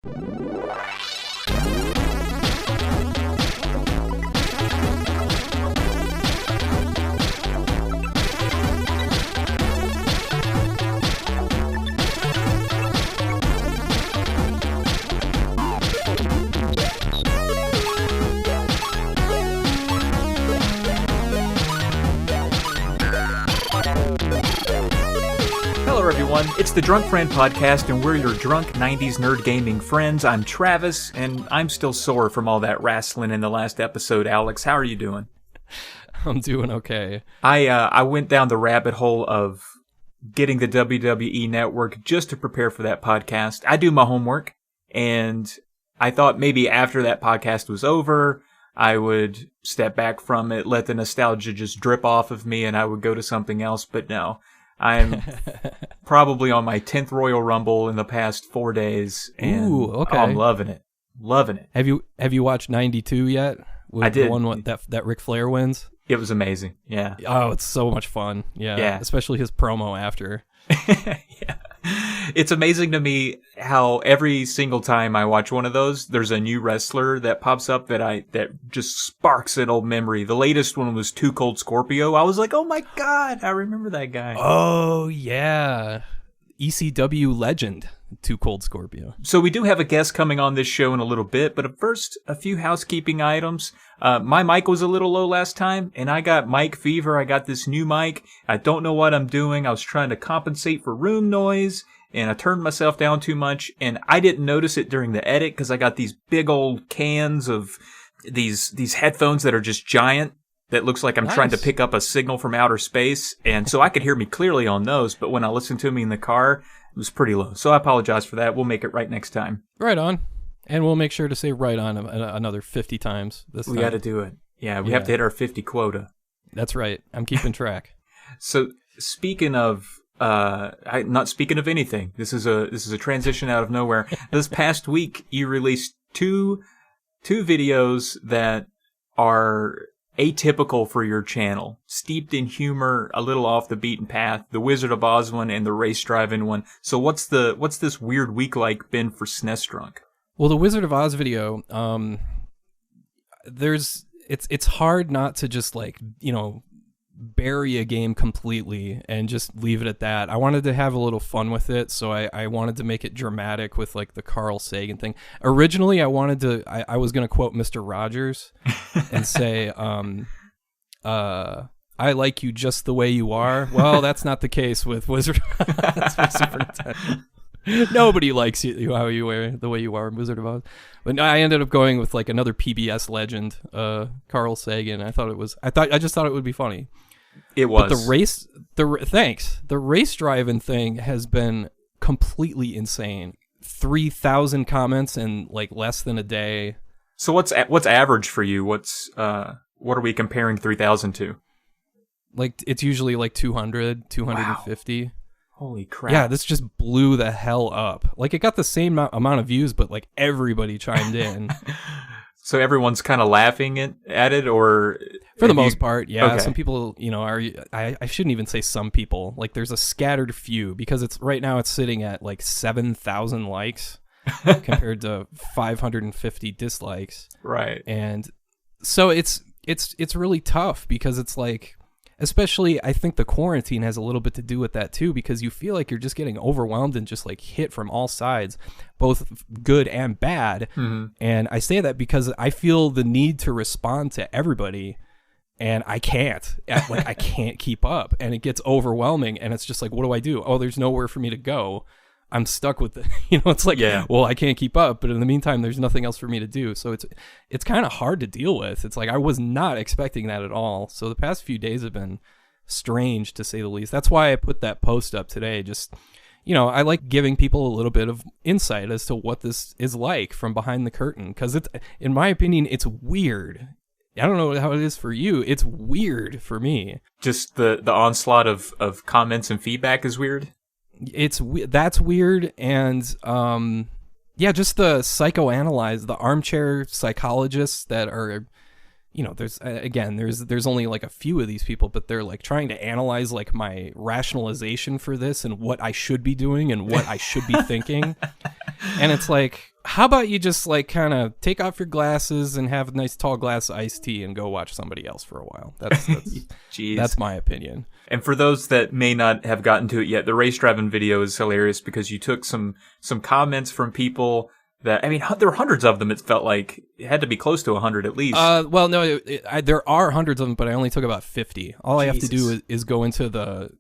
Hello everyone, it's the Drunk Friend Podcast, and we're your drunk 90s nerd gaming friends. I'm Travis, and I'm still sore from all that wrestling in the last episode. Alex, how are you doing? I'm doing okay. I went down the rabbit hole of getting the WWE Network just to prepare for that podcast. I do my homework, and I thought maybe after that podcast was over, I would step back from it, let the nostalgia just drip off of me, and I would go to something else, but no. I'm probably on my 10th Royal Rumble in the past 4 days, and Ooh, okay. I'm loving it. Loving it. Have you watched 92 yet? I did. The one that Ric Flair wins? It was amazing, yeah. Oh, it's so much fun. Yeah. Especially his promo after. Yeah. It's amazing to me how every single time I watch one of those, there's a new wrestler that pops up that just sparks an old memory. The latest one was Too Cold Scorpio. I was like, oh my God, I remember that guy. Oh, yeah. ECW legend, Too Cold Scorpio. So we do have a guest coming on this show in a little bit, but first, a few housekeeping items. My mic was a little low last time, and I got mic fever. I got this new mic. I don't know what I'm doing. I was trying to compensate for room noise, and I turned myself down too much, and I didn't notice it during the edit because I got these big old cans of these headphones that are just giant. That looks like I'm trying to pick up a signal from outer space, and so I could hear me clearly on those, but when I listened to me in the car, it was pretty low. So I apologize for that. We'll make it right next time. Right on. And we'll make sure to say right on another 50 times this time. We got to do it. Yeah, we have to hit our 50 quota. That's right. I'm keeping track. So speaking of, not speaking of anything, this is a transition out of nowhere. This past week, you released two videos that are atypical for your channel, steeped in humor, a little off the beaten path. The Wizard of Oz one and the race driving one. So what's this weird week like been for SNES Drunk? Well, the Wizard of Oz video, it's hard not to just bury a game completely and just leave it at that. I wanted to have a little fun with it, so I wanted to make it dramatic with the Carl Sagan thing. Originally, I was going to quote Mr. Rogers and say, I like you just the way you are. Well, that's not the case with Wizard of Oz. That's Super Nintendo. Nobody likes you how you are, the way you are, Wizard of Oz. But I ended up going with another PBS legend, Carl Sagan. I just thought it would be funny. It was. But the race driving thing has been completely insane. 3,000 comments in less than a day. So what's average for you? What are we comparing 3,000 to? It's usually 200, 250. Wow. Holy crap. Yeah, this just blew the hell up. It got the same amount of views, but everybody chimed in. So everyone's kind of laughing at it, or for the most part, yeah. Okay. Some people, I shouldn't even say some people. There's a scattered few because right now it's sitting at 7,000 likes compared to 550 dislikes. Right. And so it's really tough because it's especially, I think the quarantine has a little bit to do with that too, because you feel like you're just getting overwhelmed and just hit from all sides, both good and bad. Mm-hmm. And I say that because I feel the need to respond to everybody, and I can't. I can't keep up, and it gets overwhelming. And it's just what do I do? Oh, there's nowhere for me to go. I'm stuck with it. It's well, I can't keep up, but in the meantime, there's nothing else for me to do. So it's kind of hard to deal with. It's I was not expecting that at all. So the past few days have been strange, to say the least. That's why I put that post up today. Just, I like giving people a little bit of insight as to what this is like from behind the curtain. Because in my opinion, it's weird. I don't know how it is for you. It's weird for me. Just the onslaught of comments and feedback is weird? That's weird, and just the armchair psychologists that are you know, there's only like a few of these people, but they're like trying to analyze like my rationalization for this and what I should be doing and what I should be thinking. And it's like, how about you just like kind of take off your glasses and have a nice tall glass of iced tea and go watch somebody else for a while. That's my opinion. And for those that may not have gotten to it yet, the race driving video is hilarious because you took some comments from people that, I mean, there were hundreds of them. It felt like it had to be close to 100 at least. Well, no, there are hundreds of them, but I only took about 50. All I have to do is go into the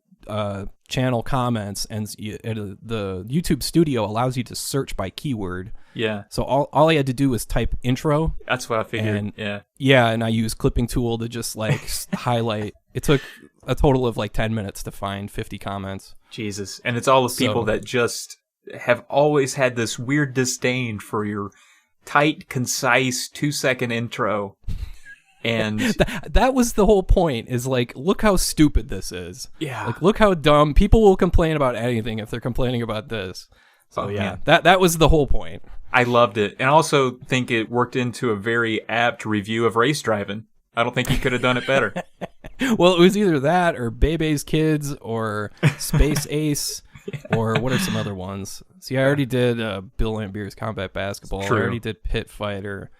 channel comments, and the YouTube Studio allows you to search by keyword. Yeah. So all I had to do was type intro. That's what I figured. And, yeah. Yeah, and I used clipping tool to just like highlight. It took a total of like 10 minutes to find 50 comments. Jesus. And it's all the people that just have always had this weird disdain for your tight, concise 2-second intro. And that was the whole point, is like, look how stupid this is. Yeah. Like, look how dumb. People will complain about anything if they're complaining about this. So yeah, that was the whole point. I loved it. And I also think it worked into a very apt review of race driving. I don't think he could have done it better. Well, it was either that or Bebe's Kids or Space Ace. Or what are some other ones? See, I already did Bill Laimbeer's Combat Basketball. True. I already did Pit Fighter.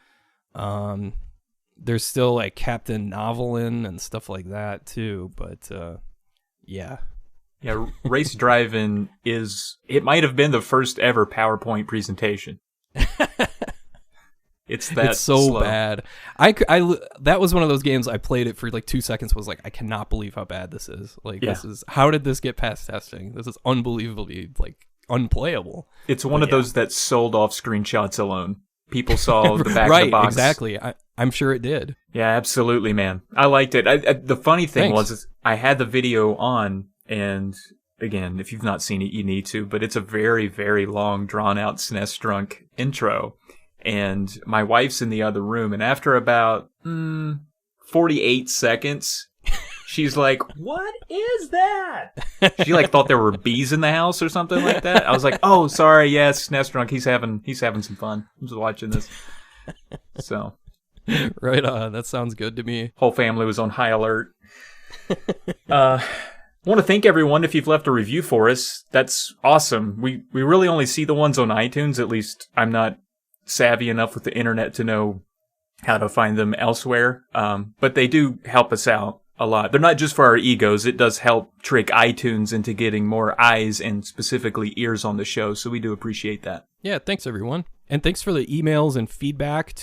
There's still like Captain Novelin and stuff like that too. But yeah. Yeah, race driving it might have been the first ever PowerPoint presentation. It's so slow. Bad. That was one of those games I played it for like 2 seconds, was like, I cannot believe how bad this is. Like, how did this get past testing? This is unbelievably like unplayable. It's one of those that sold off screenshots alone. People saw the back of the box. Exactly. I'm sure it did. Yeah, absolutely, man. I liked it. The funny thing was I had the video on, and again, if you've not seen it, you need to, but it's a very, very long, drawn-out SNES Drunk intro. And my wife's in the other room, and after about 48 seconds, she's like, "What is that?" She like thought there were bees in the house or something like that. I was like, "Oh, sorry, yes, SNES Drunk. He's having some fun. I'm just watching this." So, right on. That sounds good to me. Whole family was on high alert. I want to thank everyone if you've left a review for us. That's awesome. We really only see the ones on iTunes. At least I'm not savvy enough with the internet to know how to find them elsewhere. But they do help us out a lot. They're not just for our egos. It does help trick iTunes into getting more eyes and specifically ears on the show. So we do appreciate that. Yeah, thanks everyone. And thanks for the emails and feedback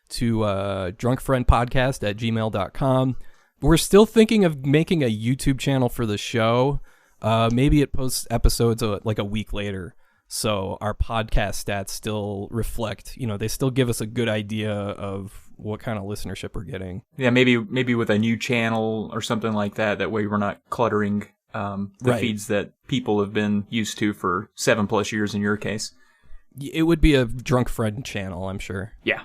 to drunkfriendpodcast@gmail.com. We're still thinking of making a YouTube channel for the show. Maybe it posts episodes like a week later. So our podcast stats still reflect, they still give us a good idea of what kind of listenership we're getting. Yeah, maybe with a new channel or something like that. That way we're not cluttering the feeds that people have been used to for 7+ years in your case. It would be a Drunk Friend channel, I'm sure. Yeah.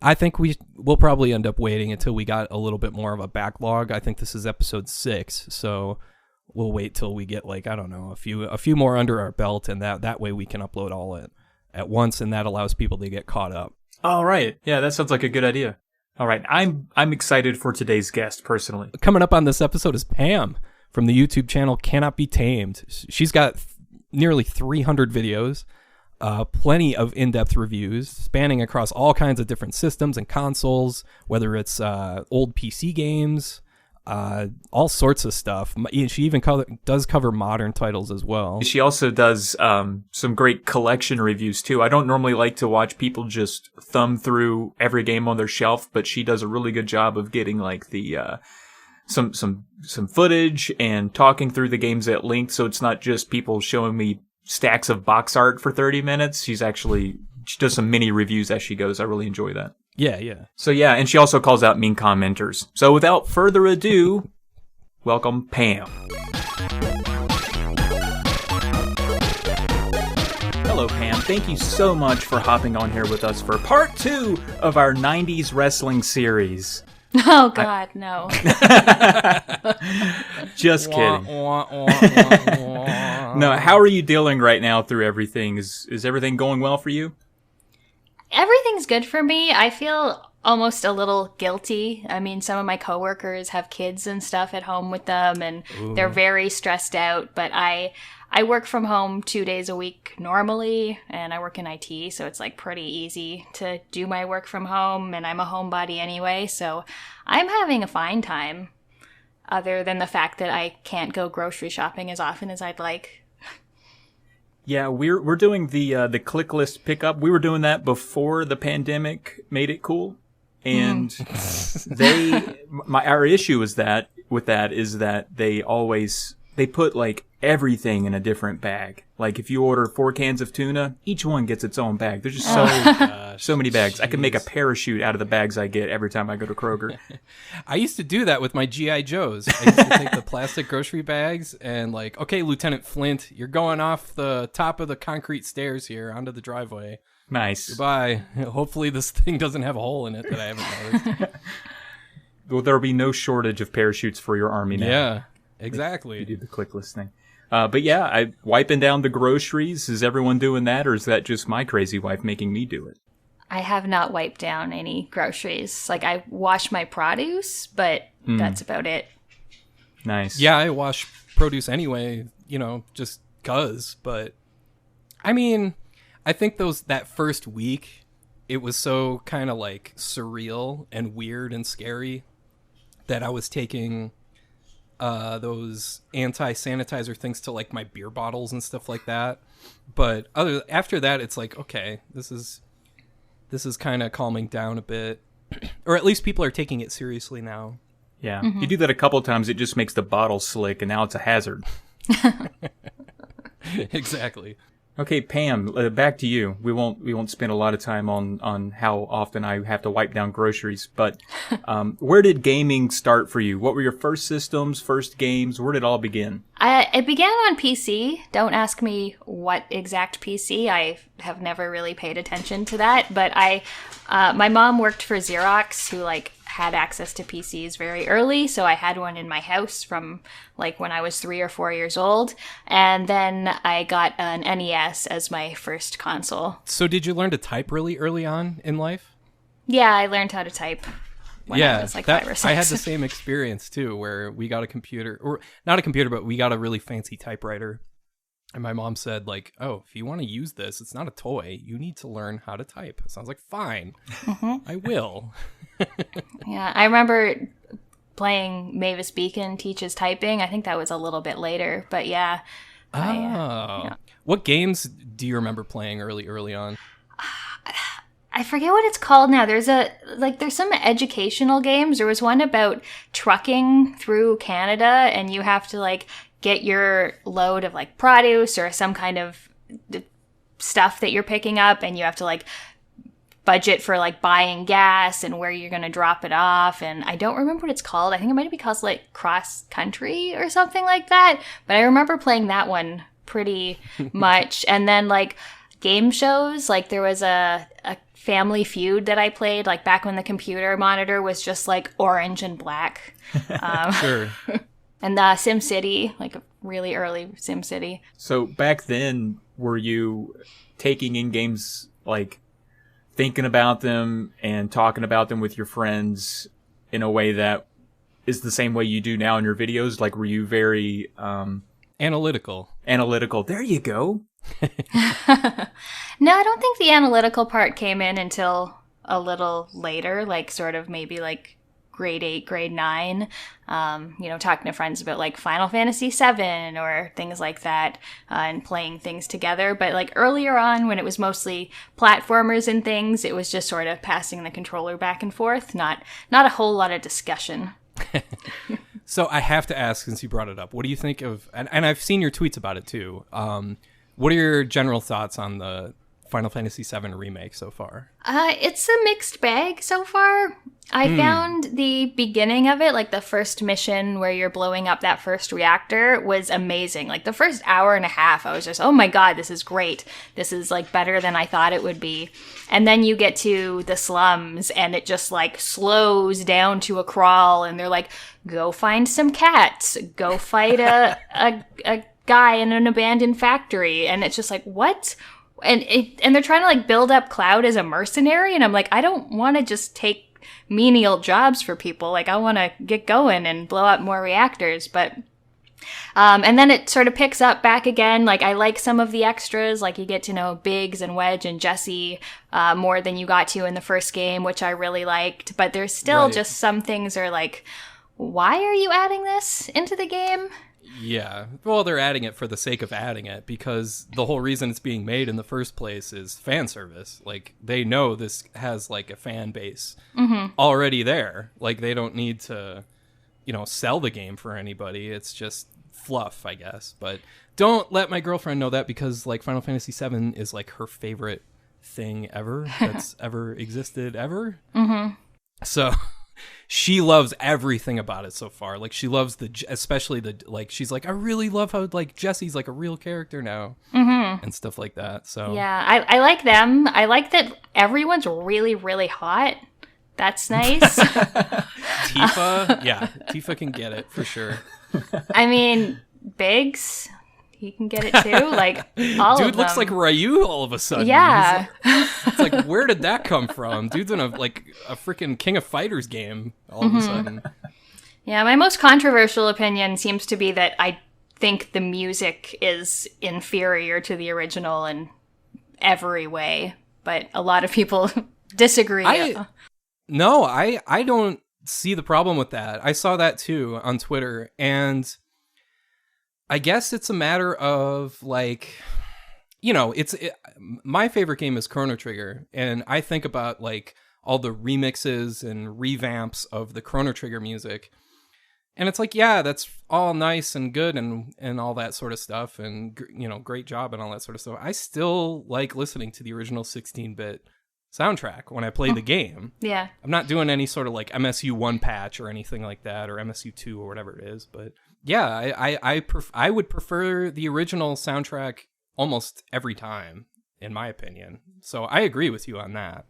I think we'll probably end up waiting until we got a little bit more of a backlog. I think this is episode 6, so we'll wait till we get like, I don't know, a few more under our belt, and that way we can upload all at once, and that allows people to get caught up. All right. Yeah, that sounds like a good idea. All right. I'm excited for today's guest personally. Coming up on this episode is Pam from the YouTube channel Cannot Be Tamed. She's got nearly 300 videos. Plenty of in-depth reviews spanning across all kinds of different systems and consoles, whether it's old PC games, all sorts of stuff. She even does cover modern titles as well. She also does some great collection reviews too. I don't normally like to watch people just thumb through every game on their shelf, but she does a really good job of getting like the some footage and talking through the games at length, so it's not just people showing me stacks of box art for 30 minutes. She does some mini reviews as she goes. I really enjoy that. Yeah. So yeah, and she also calls out mean commenters. So without further ado, welcome Pam. Hello Pam, thank you so much for hopping on here with us for part 2 of our 90s wrestling series. Oh God, no. Just kidding. No, how are you dealing right now through everything? Is everything going well for you? Everything's good for me. I feel almost a little guilty. I mean, some of my coworkers have kids and stuff at home with them, and they're very stressed out. But I work from home 2 days a week normally, and I work in IT, so it's like pretty easy to do my work from home, and I'm a homebody anyway, so I'm having a fine time, other than the fact that I can't go grocery shopping as often as I'd like. Yeah, we're doing the click list pickup. We were doing that before the pandemic made it cool, and our issue is that they put like everything in a different bag. Like if you order 4 cans of tuna, each one gets its own bag. There's just so many bags. Jeez. I could make a parachute out of the bags I get every time I go to Kroger. I used to do that with my G.I. Joes. I used to take the plastic grocery bags and like, okay, Lieutenant Flint, you're going off the top of the concrete stairs here onto the driveway. Nice. Goodbye. Hopefully this thing doesn't have a hole in it that I haven't noticed. Well, there'll be no shortage of parachutes for your army now. Yeah, exactly. You do the click list thing. But yeah, I wiping down the groceries. Is everyone doing that, or is that just my crazy wife making me do it? I have not wiped down any groceries. Like, I wash my produce, but that's about it. Nice. Yeah, I wash produce anyway, just 'cause. But, I mean, I think that first week, it was so kind of, like, surreal and weird and scary that I was taking those anti-sanitizer things to like my beer bottles and stuff like that. But after that, it's like, okay, this is kind of calming down a bit, or at least people are taking it seriously now. Yeah, You do that a couple times, it just makes the bottle slick, and now it's a hazard. Exactly. Okay, Pam, back to you. We won't spend a lot of time on how often I have to wipe down groceries, but where did gaming start for you? What were your first systems, first games? Where did it all begin? It began on PC. Don't ask me what exact PC. I have never really paid attention to that, but my mom worked for Xerox, who had access to PCs very early, so I had one in my house from when I was 3 or 4 years old, and then I got an NES as my first console. So did you learn to type really early on in life? Yeah, I learned how to type when I was 5 or 6. I had the same experience too, where we got a computer, or not a computer, but we got a really fancy typewriter. And my mom said, oh, if you want to use this, it's not a toy. You need to learn how to type. So I was like, fine, I will. Yeah, I remember playing Mavis Beacon Teaches Typing. I think that was a little bit later, but yeah. What games do you remember playing early on? I forget what it's called now. There's some educational games. There was one about trucking through Canada, and you have to get your load of produce or some kind of stuff that you're picking up, and you have to budget for buying gas and where you're going to drop it off. And I don't remember what it's called. I think it might be called cross country or something like that. But I remember playing that one pretty much. And then game shows, there was a Family Feud that I played back when the computer monitor was just orange and black. Sure. And SimCity, a really early SimCity. So back then, were you taking in games, thinking about them and talking about them with your friends in a way that is the same way you do now in your videos? Were you very... Analytical. Analytical. There you go. No, I don't think the analytical part came in until a little later, sort of maybe grade 8, grade 9, talking to friends about Final Fantasy 7 or things like that, and playing things together. But earlier on, when it was mostly platformers and things, it was just sort of passing the controller back and forth, not a whole lot of discussion. So I have to ask, since you brought it up, what do you think of, and I've seen your tweets about it too, what are your general thoughts on the Final Fantasy VII Remake so far? It's a mixed bag so far. I found the beginning of it, the first mission where you're blowing up that first reactor, was amazing. The first hour and a half, I was just, oh my god, this is great. This is better than I thought it would be. And then you get to the slums, and it just slows down to a crawl, and they're go find some cats, go fight a guy in an abandoned factory, and it's just what? And they're trying to build up Cloud as a mercenary, and I'm I don't want to just take menial jobs for people. Like, I want to get going and blow up more reactors, but... and then it sort of picks up back again. Like, I like some of the extras, like you get to know Biggs and Wedge and Jesse more than you got to in the first game, which I really liked. But there's still just some things are like, why are you adding this into the game? Yeah, well, they're adding it for the sake of adding it, because the whole reason it's being made in the first place is fan service. Like, they know this has, like, a fan base already there. Like, they don't need to, you know, sell the game for anybody. It's just fluff, I guess. But don't let my girlfriend know that, because, like, Final Fantasy VII is, like, her favorite thing ever that's ever existed ever. So... she loves everything about it so far. Like, she loves especially the, like, she's like, I really love how, like, Jesse's, like, a real character now. And stuff like that, so. Yeah, I like them. I like that everyone's really, really hot. That's nice. Tifa, yeah, Tifa can get it, for sure. I mean, Biggs, he can get it too. Like, all Dude of them. looks like Ryu all of a sudden. Yeah. It's like, where did that come from? Dude's in a freaking King of Fighters game all of a sudden. Yeah, my most controversial opinion seems to be that I think the music is inferior to the original in every way, but a lot of people disagree. I don't see the problem with that. I saw that too on Twitter, and I guess it's a matter of, like, you know, my favorite game is Chrono Trigger, and I think about, like, all the remixes and revamps of the Chrono Trigger music, and it's like, yeah, that's all nice and good and all that sort of stuff, and, you know, great job and all that sort of stuff. I still like listening to the original 16-bit soundtrack when I play the game. Yeah. I'm not doing any sort of, like, MSU1 patch or anything like that, or MSU2 or whatever it is, but yeah, I would prefer the original soundtrack almost every time, in my opinion. So I agree with you on that.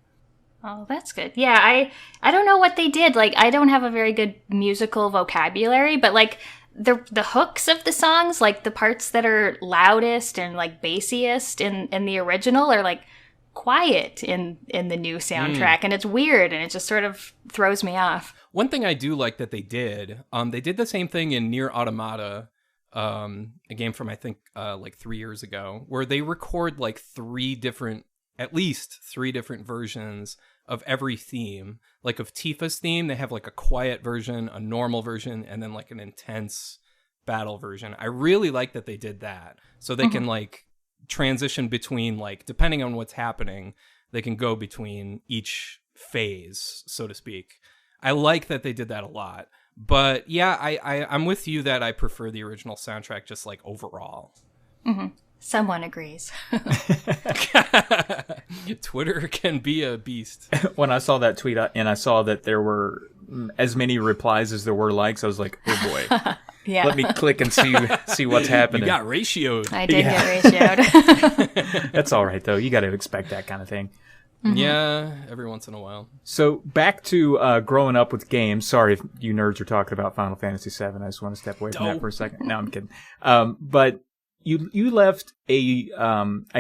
Oh, that's good. Yeah, I don't know what they did. Like, I don't have a very good musical vocabulary, but, like, the hooks of the songs, like the parts that are loudest and, like, bassiest in the original are, like, quiet in the new soundtrack, and it's weird, and it just sort of throws me off. One thing I do like that they did the same thing in Nier Automata, a game from, I think, like 3 years ago, where they record, like, at least three different versions of every theme. Like, of Tifa's theme, they have, like, a quiet version, a normal version, and then, like, an intense battle version. I really like that they did that, so they can, like, transition between, like, depending on what's happening, they can go between each phase, so to speak. I like that they did that a lot. But yeah, I'm with you that I prefer the original soundtrack, just, like, overall. Someone agrees. Twitter can be a beast. When I saw that tweet and I saw that there were as many replies as there were likes, I was like, oh boy. Yeah. Let me click and see what's happening. You got ratioed. I did get ratioed. That's all right, though. You got to expect that kind of thing. Yeah, every once in a while. So back to growing up with games. Sorry if you nerds are talking about Final Fantasy VII. I just want to step away from that for a second. No, I'm kidding. But you left a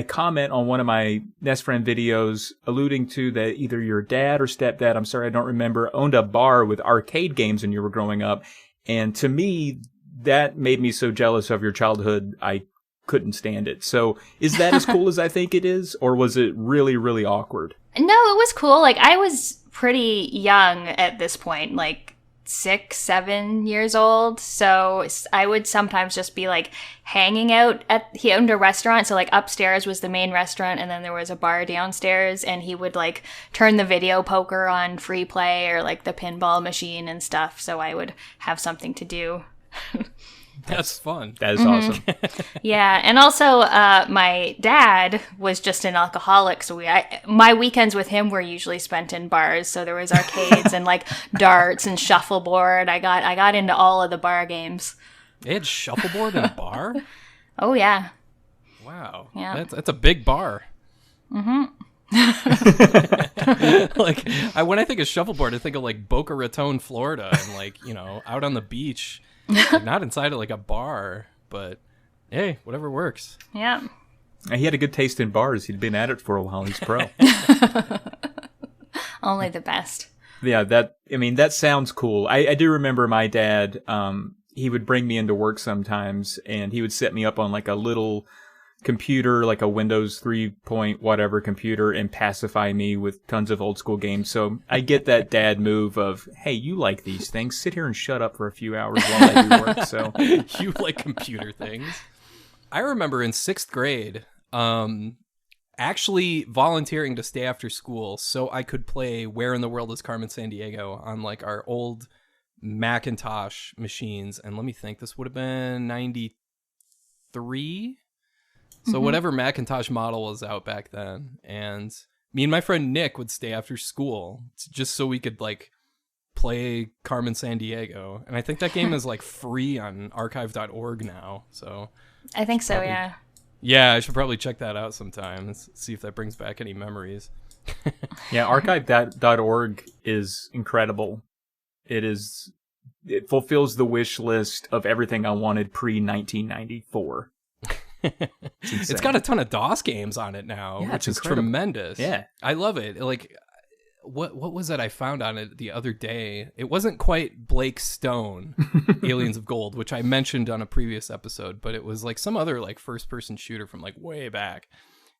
comment on one of my Nest Friend videos alluding to that either your dad or stepdad, I'm sorry, I don't remember, owned a bar with arcade games when you were growing up. And to me, that made me so jealous of your childhood, I couldn't stand it. So is that as cool as I think it is, or was it really, really awkward? No, it was cool. Like, I was pretty young at this point, like 6, 7 years old. So I would sometimes just be, like, hanging out he owned a restaurant. So, like, upstairs was the main restaurant, and then there was a bar downstairs, and he would, like, turn the video poker on free play or, like, the pinball machine and stuff. So I would have something to do. That's fun. That is awesome. Yeah, and also my dad was just an alcoholic, so my weekends with him were usually spent in bars. So there was arcades and, like, darts and shuffleboard. I got into all of the bar games. They had shuffleboard in a bar? Oh yeah. Wow. Yeah. That's a big bar. Like, when I think of shuffleboard, I think of, like, Boca Raton, Florida, and, like, you know, out on the beach. Like, not inside of, like, a bar, but hey, whatever works. Yeah. He had a good taste in bars. He'd been at it for a while. He's pro. Only the best. Yeah, that sounds cool. I do remember my dad, he would bring me into work sometimes, and he would set me up on like a little computer, like a Windows 3 point whatever computer, and pacify me with tons of old school games. So I get that dad move of, hey, you like these things, sit here and shut up for a few hours while I do work. So you like computer things. I remember in 6th grade, actually volunteering to stay after school so I could play Where in the World is Carmen Sandiego on like our old Macintosh machines. And let me think, this would have been 93. So whatever Macintosh model was out back then. And me and my friend Nick would stay after school just so we could like play Carmen Sandiego. And I think that game is like free on archive.org now. So I think so, yeah. Yeah, I should probably check that out sometime and see if that brings back any memories. Yeah, archive.org is incredible. It fulfills the wish list of everything I wanted pre-1994. It's got a ton of DOS games on it now, which is tremendous. Yeah. I love it. Like, what was it I found on it the other day? It wasn't quite Blake Stone, Aliens of Gold, which I mentioned on a previous episode, but it was like some other like first-person shooter from like way back.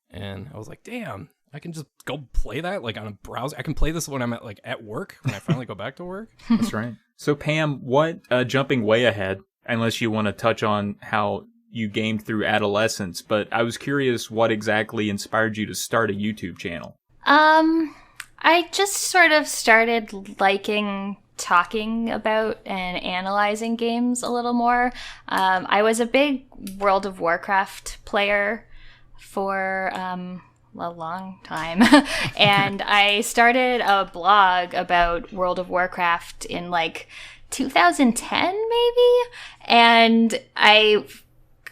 And I was like, damn, I can just go play that like on a browser. I can play this when I'm at work, when I finally go back to work. That's right. So Pam, what, jumping way ahead, unless you want to touch on how you gamed through adolescence, but I was curious what exactly inspired you to start a YouTube channel. I just sort of started liking talking about and analyzing games a little more. I was a big World of Warcraft player for a long time. And I started a blog about World of Warcraft in like 2010 maybe. And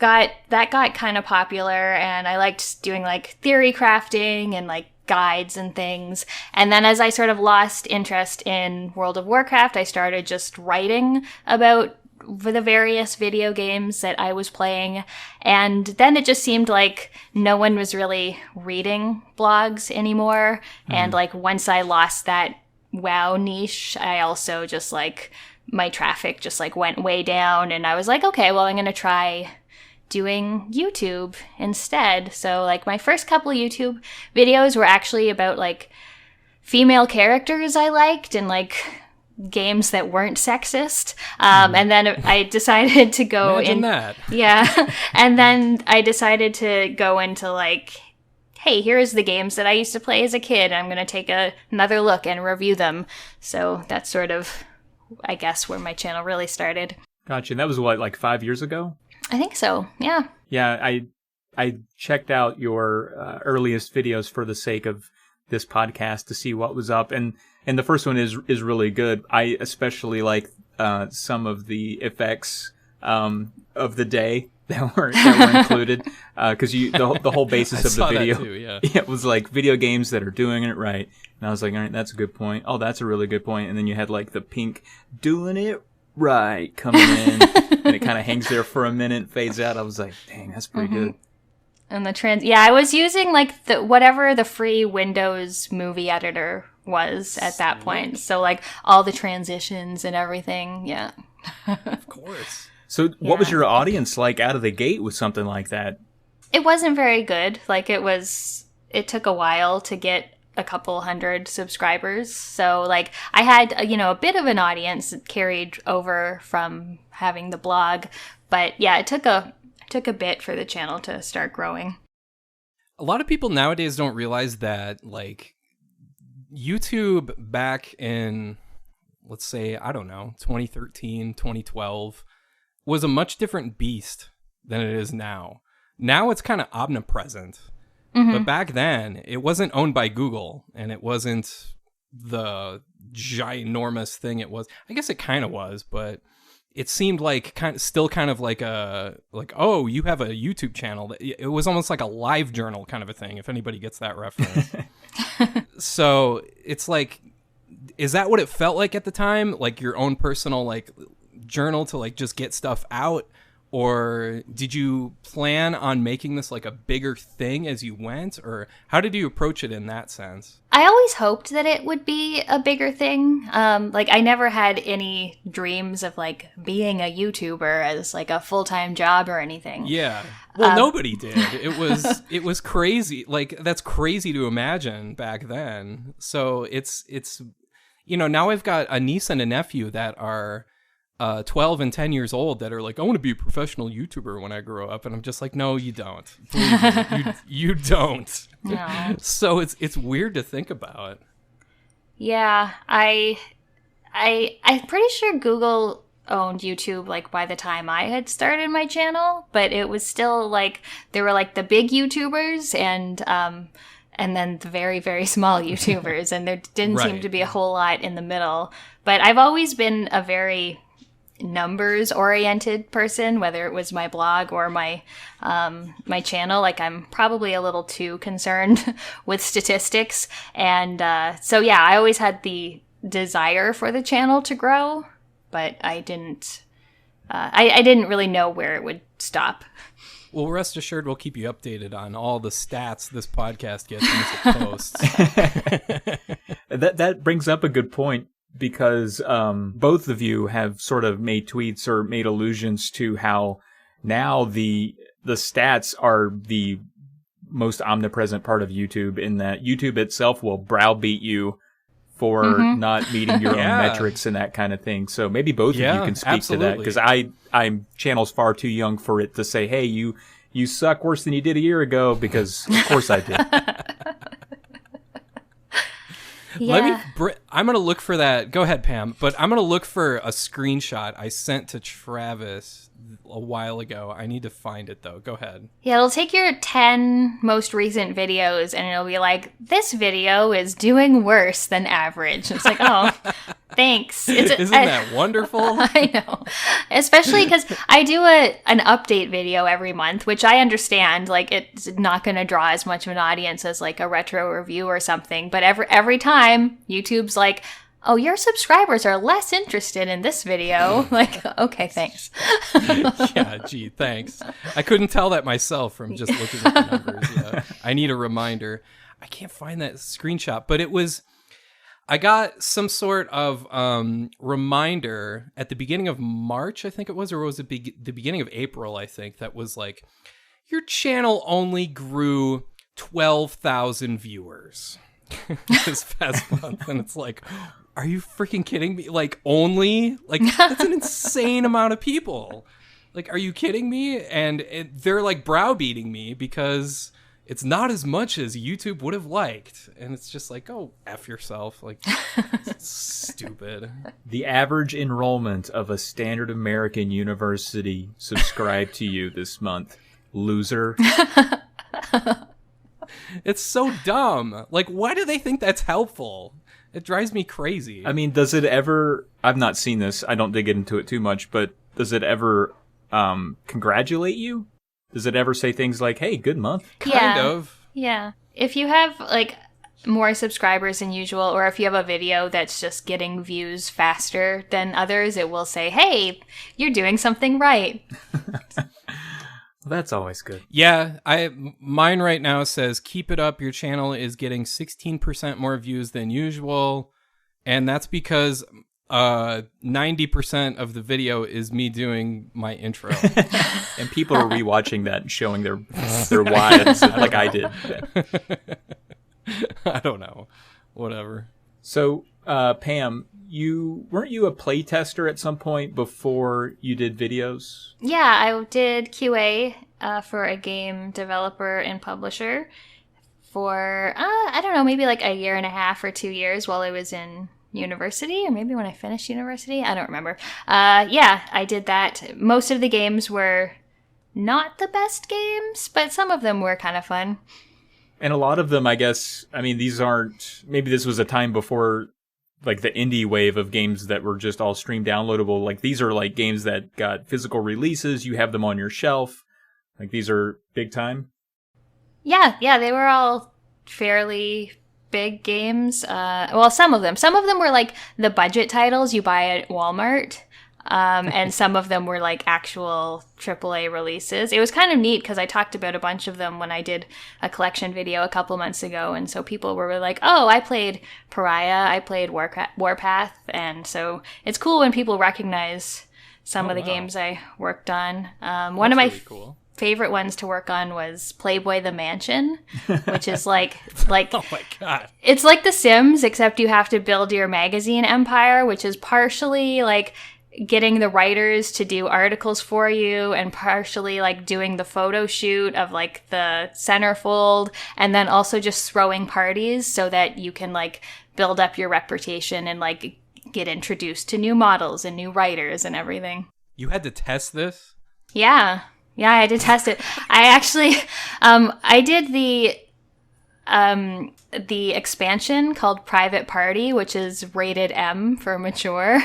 that got kind of popular, and I liked doing like theory crafting and like guides and things. And then as I sort of lost interest in World of Warcraft, I started just writing about the various video games that I was playing. And then it just seemed like no one was really reading blogs anymore. And like once I lost that WoW niche, I also just like my traffic just like went way down, and I was like, okay, well, I'm going to try doing YouTube instead. So like my first couple of YouTube videos were actually about like female characters I liked and like games that weren't sexist. And then I decided to go Imagine that. Yeah. And then I decided to go into like, hey, here's the games that I used to play as a kid. I'm going to take another look and review them. So that's sort of, I guess, where my channel really started. Gotcha. And that was what, like 5 years ago? I think so, yeah. Yeah, I checked out your earliest videos for the sake of this podcast to see what was up, and the first one is really good. I especially like some of the effects of the day that were included, because the whole basis of the video, too, yeah. It was like video games that are doing it right, and I was like, all right, that's a good point. Oh, that's a really good point. And then you had like the pink doing it right coming in, and it kind of hangs there for a minute, fades out. I was like, dang, that's pretty good. And I was using like whatever the free Windows movie editor was at that point. So like all the transitions and everything, yeah. Of course. So what was your audience like out of the gate with something like that? It wasn't very good. Like it took a while to get a couple hundred subscribers. So like I had, a bit of an audience that carried over from having the blog, but yeah, it took a bit for the channel to start growing. A lot of people nowadays don't realize that like YouTube back in, let's say, I don't know, 2013, 2012 was a much different beast than it is now. Now it's kind of omnipresent. But back then, it wasn't owned by Google, and it wasn't the ginormous thing it was. I guess it kind of was, but it seemed like still kind of like oh, you have a YouTube channel. It was almost like a live journal kind of a thing, if anybody gets that reference. So it's like, is that what it felt like at the time? Like your own personal like journal to like just get stuff out? Or did you plan on making this like a bigger thing as you went? Or how did you approach it in that sense? I always hoped that it would be a bigger thing. Like I never had any dreams of like being a YouTuber as like a full-time job or anything. Yeah. Well, nobody did. It was crazy. Like that's crazy to imagine back then. So it's now I've got a niece and a nephew that are 12 and 10 years old that are like, I want to be a professional YouTuber when I grow up. And I'm just like, no, you don't. Believe me, you don't. No. So it's weird to think about. Yeah, I'm pretty sure Google owned YouTube like by the time I had started my channel, but it was still like there were like the big YouTubers and then the very, very small YouTubers, and there didn't seem to be a whole lot in the middle. But I've always been a very numbers-oriented person, whether it was my blog or my channel. Like, I'm probably a little too concerned with statistics. And so, yeah, I always had the desire for the channel to grow, but I didn't really know where it would stop. Well, rest assured, we'll keep you updated on all the stats this podcast gets once it posts. That brings up a good point, because both of you have sort of made tweets or made allusions to how now the stats are the most omnipresent part of YouTube, in that YouTube itself will browbeat you for not meeting your own metrics and that kind of thing. So maybe both of you can speak to that, because I'm channel's far too young for it to say, hey, you suck worse than you did a year ago, because of course I did. Yeah. I'm going to look for that. Go ahead, Pam. But I'm going to look for a screenshot I sent to Travis a while ago. I need to find it, though. Go ahead. Yeah, it'll take your 10 most recent videos, and it'll be like, this video is doing worse than average. It's like, oh, thanks. Isn't that wonderful? I know. Especially because I do an update video every month, which I understand. Like, it's not going to draw as much of an audience as like a retro review or something. But every time, YouTube's like, oh, your subscribers are less interested in this video. Like, okay, thanks. Yeah, gee, thanks. I couldn't tell that myself from just looking at the numbers. Yeah. I need a reminder. I can't find that screenshot, but I got some sort of reminder at the beginning of March, I think it was, or was it the beginning of April, I think, that was like, your channel only grew 12,000 viewers this past month. And it's like, are you freaking kidding me? Like, only? Like, that's an insane amount of people. Like, are you kidding me? And they're like browbeating me because it's not as much as YouTube would have liked. And it's just like, oh, F yourself. Like, stupid. The average enrollment of a standard American university subscribed to you this month. Loser. It's so dumb. Like, why do they think that's helpful? It drives me crazy. I mean, does it ever... I've not seen this. I don't dig into it too much, but does it ever congratulate you? Does it ever say things like, hey, good month? Kind of. Yeah. If you have, like, more subscribers than usual, or if you have a video that's just getting views faster than others, it will say, hey, you're doing something right. That's always good. Yeah, mine right now says, keep it up. Your channel is getting 16% more views than usual. And that's because 90% of the video is me doing my intro. And people are rewatching that and showing their wives like I did. I don't know. Whatever. So, Pam, weren't you a playtester at some point before you did videos? Yeah, I did QA for a game developer and publisher for, I don't know, maybe like a year and a half or 2 years while I was in university, or maybe when I finished university. I don't remember. Yeah, I did that. Most of the games were not the best games, but some of them were kind of fun. And a lot of them, I guess, I mean, these aren't, maybe this was a time before like the indie wave of games that were just all stream downloadable. Like, these are like games that got physical releases. You have them on your shelf. Like, these are big time. Yeah, they were all fairly big games. Well, some of them were like the budget titles you buy at Walmart. And some of them were like actual AAA releases. It was kind of neat because I talked about a bunch of them when I did a collection video a couple months ago. And so people were like, oh, I played Pariah, I played Warpath. And so it's cool when people recognize some of the games I worked on. One of my really cool. favorite ones to work on was Playboy the Mansion, which is like Oh my god. it's like The Sims, except you have to build your magazine empire, which is partially like getting the writers to do articles for you and partially like doing the photo shoot of like the centerfold, and then also just throwing parties so that you can like build up your reputation and like get introduced to new models and new writers and everything. You had to test this? Yeah, I had to test it. I actually, I did the expansion called Private Party, which is rated M for mature.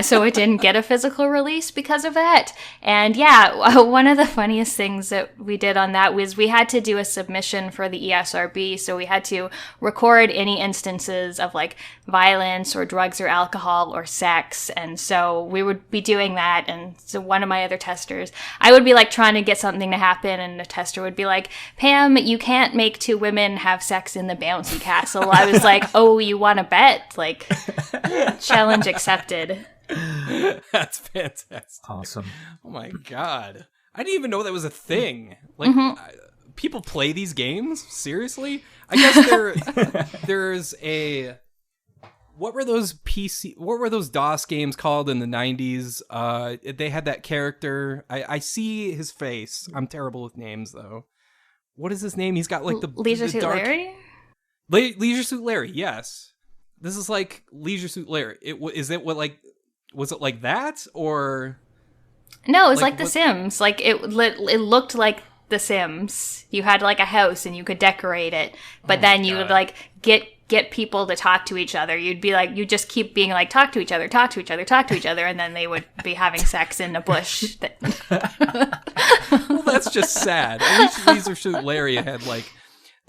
So it didn't get a physical release because of that. And yeah, one of the funniest things that we did on that was we had to do a submission for the ESRB. So we had to record any instances of like violence or drugs or alcohol or sex. And so we would be doing that. And so one of my other testers, I would be like trying to get something to happen. And the tester would be like, Pam, you can't make two women have sex in the bouncy castle. I was like, oh, you want to bet? Like, challenge accepted. That's fantastic. Awesome. Oh my god. I didn't even know that was a thing. Like, people play these games? Seriously? I guess there's a... What were those DOS games called in the 90s? They had that character. I see his face. I'm terrible with names, though. What is his name? He's got like the Leisure Suit dark... Larry? Leisure Suit Larry, yes. This is like Leisure Suit Larry. Was it like that, or... No, it was like The Sims. Like, it looked like The Sims. You had like a house and you could decorate it, but then you would like get people to talk to each other. You'd be like, you just keep being like, talk to each other, and then they would be having sex in a bush. Well, that's just sad. At least Leisure Suit Larry had like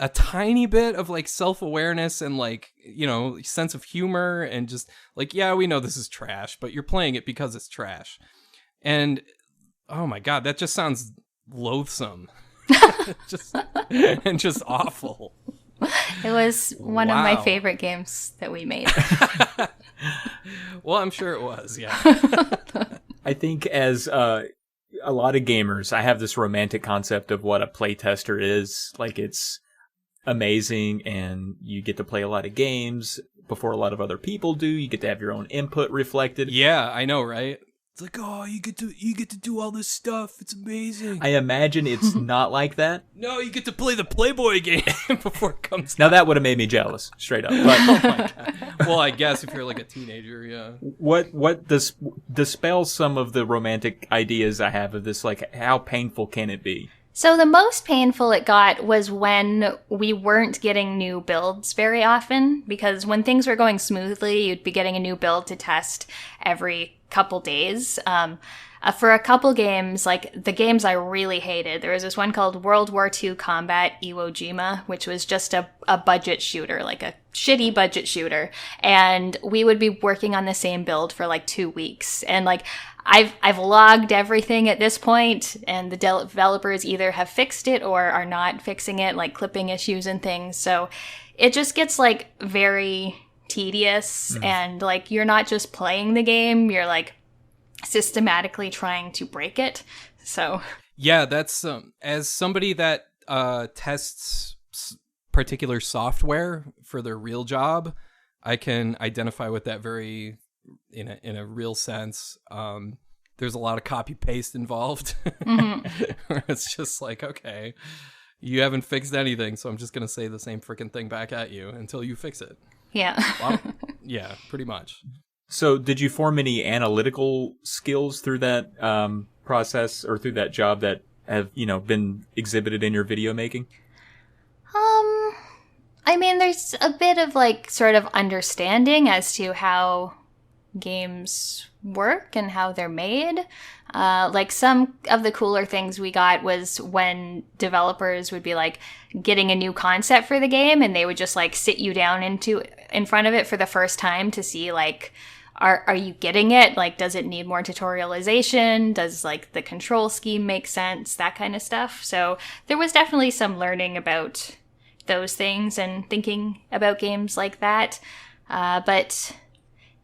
a tiny bit of like self-awareness and like, you know, sense of humor and just like, yeah, we know this is trash, but you're playing it because it's trash. And oh my god, that just sounds loathsome. just awful. It was one of my favorite games that we made. Well, I'm sure it was, yeah. I think as a lot of gamers, I have this romantic concept of what a playtester is. Like, it's amazing, and you get to play a lot of games before a lot of other people do. You get to have your own input reflected. Yeah, I know, right? It's like, oh, you get to do all this stuff. It's amazing. I imagine it's not like that. No, you get to play the Playboy game before it comes Now out. that would have made me jealous, straight up. But Oh my god. Well, I guess if you're like a teenager, yeah. what dispels some of the romantic ideas I have of this? Like, how painful can it be? So the most painful it got was when we weren't getting new builds very often, because when things were going smoothly, you'd be getting a new build to test every couple days. For a couple games, like the games I really hated, there was this one called World War II Combat Iwo Jima, which was just a budget shooter, like a shitty budget shooter. And we would be working on the same build for like 2 weeks. And like, I've logged everything at this point, and the developers either have fixed it or are not fixing it, like clipping issues and things. So it just gets like very tedious, and like you're not just playing the game, you're like systematically trying to break it. So yeah, that's as somebody that tests particular software for their real job, I can identify with that very in a real sense. There's a lot of copy paste involved. Where it's just like, okay, you haven't fixed anything, so I'm just gonna say the same freaking thing back at you until you fix it. yeah. Well, yeah, pretty much. So did you form any analytical skills through that process or through that job that have, you know, been exhibited in your video making? I mean, there's a bit of like sort of understanding as to how games work and how they're made. Like some of the cooler things we got was when developers would be like getting a new concept for the game, and they would just like sit you down in front of it for the first time to see like, are you getting it? Like, does it need more tutorialization? Does like the control scheme make sense? That kind of stuff. So there was definitely some learning about those things and thinking about games like that. But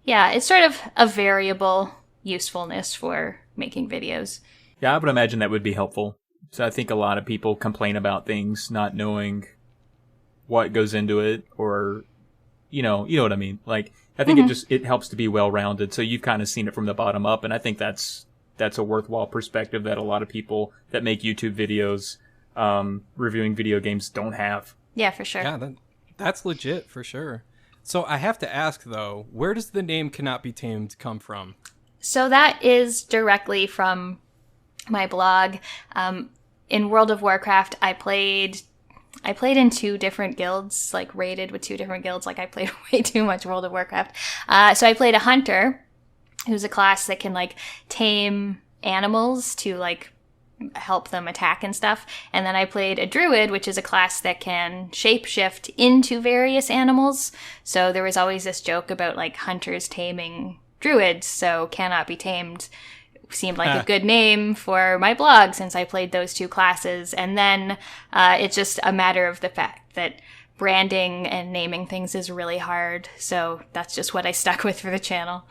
yeah, it's sort of a variable usefulness for making videos. Yeah, I would imagine that would be helpful. So I think a lot of people complain about things not knowing what goes into it, or you know what I mean. Like, I think it helps to be well-rounded. So you've kind of seen it from the bottom up, and I think that's a worthwhile perspective that a lot of people that make YouTube videos reviewing video games don't have. Yeah, for sure. Yeah, that's legit for sure. So I have to ask though, where does the name Cannot Be Tamed come from? So that is directly from my blog. In World of Warcraft, I played in 2 different guilds, like raided with 2 different guilds. Like, I played way too much World of Warcraft. So I played a hunter, who's a class that can like tame animals to like help them attack and stuff. And then I played a druid, which is a class that can shapeshift into various animals. So there was always this joke about like hunters taming druids, so Cannot Be Tamed seemed like a good name for my blog since I played those 2 classes. And then it's just a matter of the fact that branding and naming things is really hard. So that's just what I stuck with for the channel.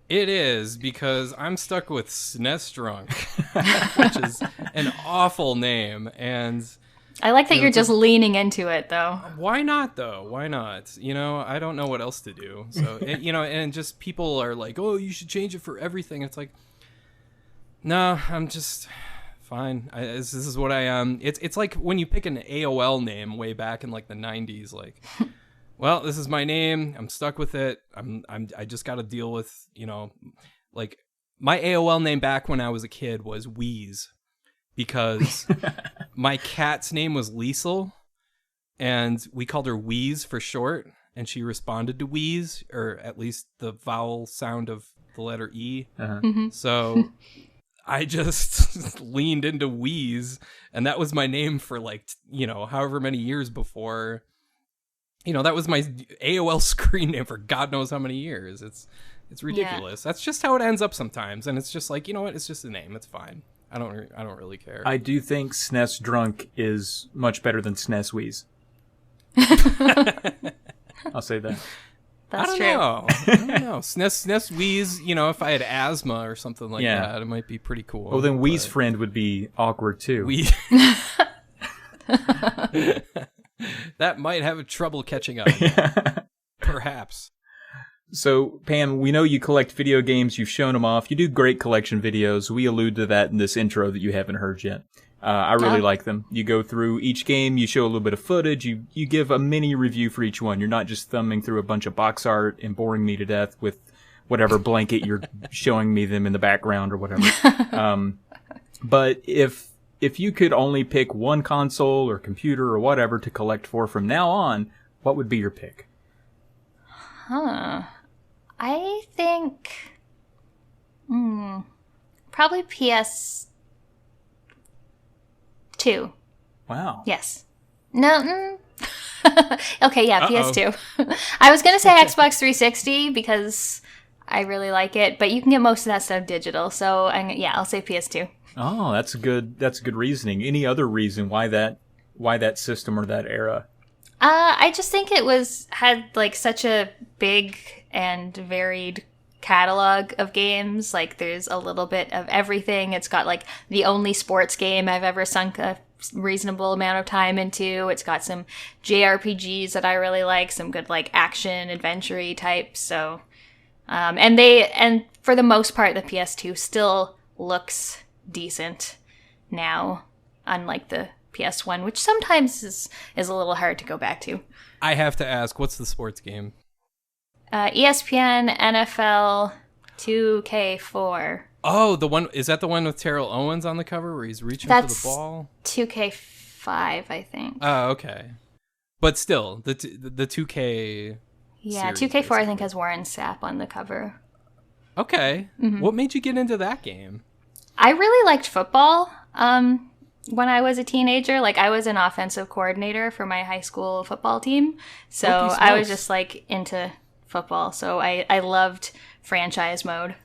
It is, because I'm stuck with SNES Drunk, which is an awful name. And I like that you're just leaning into it, though. Why not, though? Why not? I don't know what else to do. So, and just people are like, oh, you should change it for everything. It's like, no, I'm just fine. This is what I am. It's like when you pick an AOL name way back in like the 90s, like, well, this is my name. I'm stuck with it. I just got to deal with, like my AOL name back when I was a kid was Wheeze, because my cat's name was Liesel, and we called her Wheeze for short, and she responded to Wheeze, or at least the vowel sound of the letter E. So I just leaned into Wheeze, and that was my name for like, however many years before. That was my AOL screen name for God knows how many years. It's ridiculous. Yeah. That's just how it ends up sometimes, and it's just like, you know what? It's just a name. It's fine. I don't really care. I do think SNES Drunk is much better than SNES Wheeze. I'll say that. That's true. I don't know. SNES Wheeze, if I had asthma or something like that, it might be pretty cool. Well, then Wheeze Friend would be awkward too. That might have trouble catching up. Perhaps. So, Pam, we know you collect video games. You've shown them off. You do great collection videos. We allude to that in this intro that you haven't heard yet. I really like them. You go through each game. You show a little bit of footage. You give a mini review for each one. You're not just thumbing through a bunch of box art and boring me to death with whatever blanket you're showing me them in the background or whatever. But if you could only pick one console or computer or whatever to collect for from now on, what would be your pick? I think probably PS2. Wow. Yes. No. Okay, yeah, PS2. I was going to say Xbox 360 because I really like it, but you can get most of that stuff digital. So, I'll say PS2. Oh, that's good reasoning. Any other reason why that system or that era? I just think it had like such a big and varied catalog of games. Like, there's a little bit of everything. It's got like the only sports game I've ever sunk a reasonable amount of time into. It's got some JRPGs that I really like, some good like action adventure-y types. So, and for the most part, the PS2 still looks decent now, unlike the PS1, which sometimes is a little hard to go back to. I have to ask, what's the sports game? ESPN NFL 2K4. Oh, is that the one with Terrell Owens on the cover where he's reaching for the ball? 2K5, I think. Oh, okay. But still, the 2K. Yeah, series, 2K4 basically. I think has Warren Sapp on the cover. Okay. Mm-hmm. What made you get into that game? I really liked football. When I was a teenager, like I was an offensive coordinator for my high school football team. So I was just like into football. So I loved franchise mode.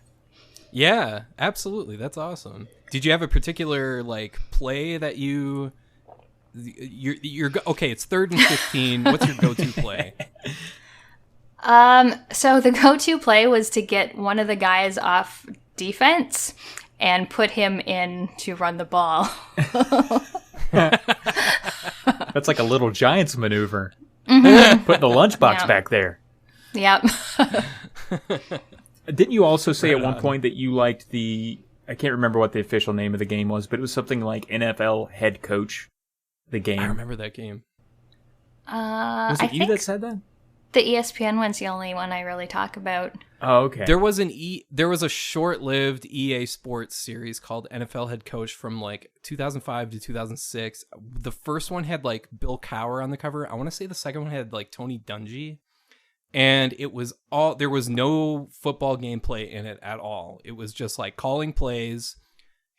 Yeah, absolutely. That's awesome. Did you have a particular like play that you're okay? It's 3rd and 15. What's your go-to play? So the go-to play was to get one of the guys off defense and put him in to run the ball. That's like a little Giants maneuver. Mm-hmm. Putting the lunchbox back there. Yep. Didn't you also say at one point that you liked I can't remember what the official name of the game was, but it was something like NFL Head Coach, the game. I remember that game. Was it you that said that? The ESPN one's the only one I really talk about. Oh, okay. There was a short-lived EA Sports series called NFL Head Coach from like 2005 to 2006. The first one had like Bill Cowher on the cover. I want to say the second one had like Tony Dungy. And there was no football gameplay in it at all. It was just like calling plays.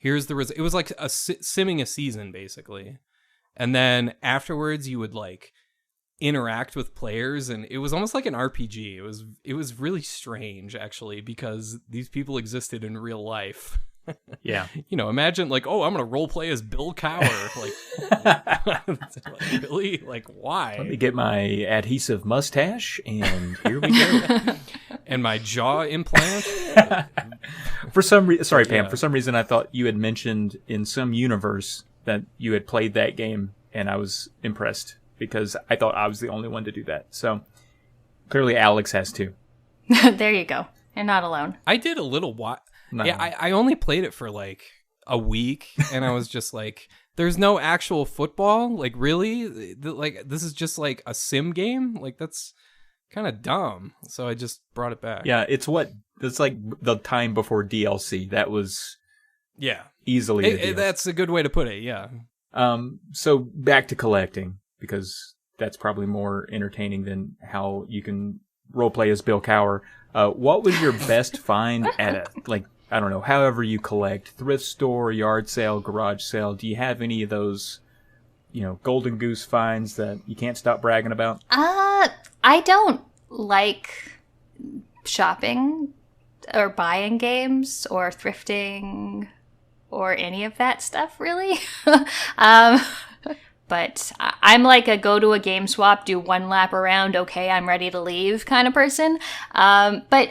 It was like simming a season basically. And then afterwards you would like interact with players, and it was almost like an RPG. It was really strange actually, because these people existed in real life. Yeah. Imagine like, oh, I'm going to role play as Bill Cowher. Like, really? Like, why? Let me get my adhesive mustache, and here we go. And my jaw implant. Sorry, Pam. For some reason, I thought you had mentioned in some universe that you had played that game, and I was impressed because I thought I was the only one to do that. So clearly, Alex has too. There you go. You're not alone. I did a little while. No. Yeah, I only played it for like a week, and I was just like, there's no actual football? Like, really? Like, this is just like a sim game? Like, that's kind of dumb. So I just brought it back. Yeah, it's like the time before DLC. That was easily that's a good way to put it, yeah. So back to collecting, because that's probably more entertaining than how you can roleplay as Bill Cowher. What was your best find at I don't know, however you collect, thrift store, yard sale, garage sale? Do you have any of those, golden goose finds that you can't stop bragging about? I don't like shopping or buying games or thrifting or any of that stuff, really. But I'm like a go to a game swap, do one lap around, okay, I'm ready to leave kind of person. But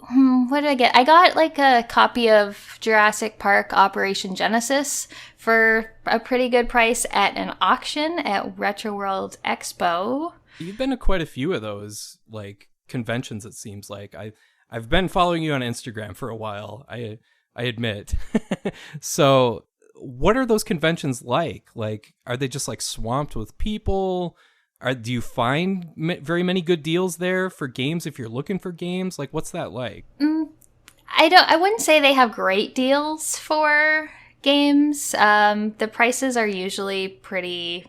what did I get? I got like a copy of Jurassic Park Operation Genesis for a pretty good price at an auction at Retro World Expo. You've been to quite a few of those like conventions, it seems like. I've been following you on Instagram for a while, I admit. So what are those conventions like? Like, are they just like swamped with people? Do you find very many good deals there for games if you're looking for games? Like, what's that like? I wouldn't say they have great deals for games. The prices are usually pretty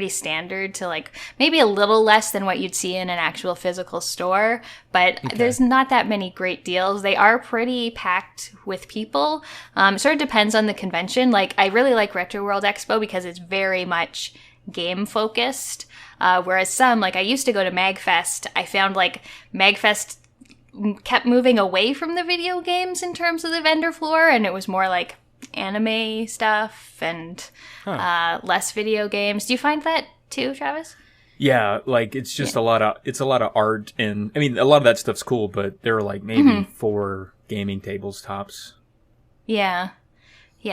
standard to like maybe a little less than what you'd see in an actual physical store, but there's not that many great deals. They are pretty packed with people. It sort of depends on the convention. Like, I really like Retro World Expo because it's very much game focused. Whereas some, like I used to go to MagFest, I found like MagFest kept moving away from the video games in terms of the vendor floor, and it was more like anime stuff and less video games. Do you find that too, Travis? Yeah, like it's just a lot of art, and I mean a lot of that stuff's cool, but there are like maybe 4 gaming tables tops. Yeah,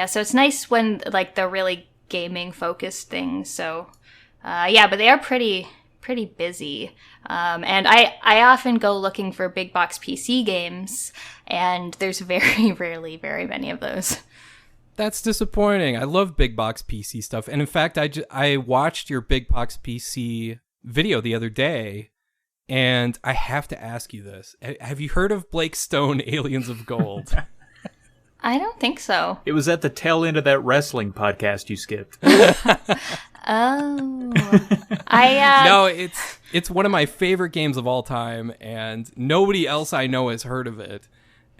so it's nice when like the really gaming focused things. So but they are pretty busy. And I often go looking for big box PC games, and there's very rarely very many of those. That's disappointing. I love big box PC stuff. And in fact, I watched your big box PC video the other day, and I have to ask you this. Have you heard of Blake Stone, Aliens of Gold? I don't think so. It was at the tail end of that wrestling podcast you skipped. Oh. No, it's one of my favorite games of all time, and nobody else I know has heard of it.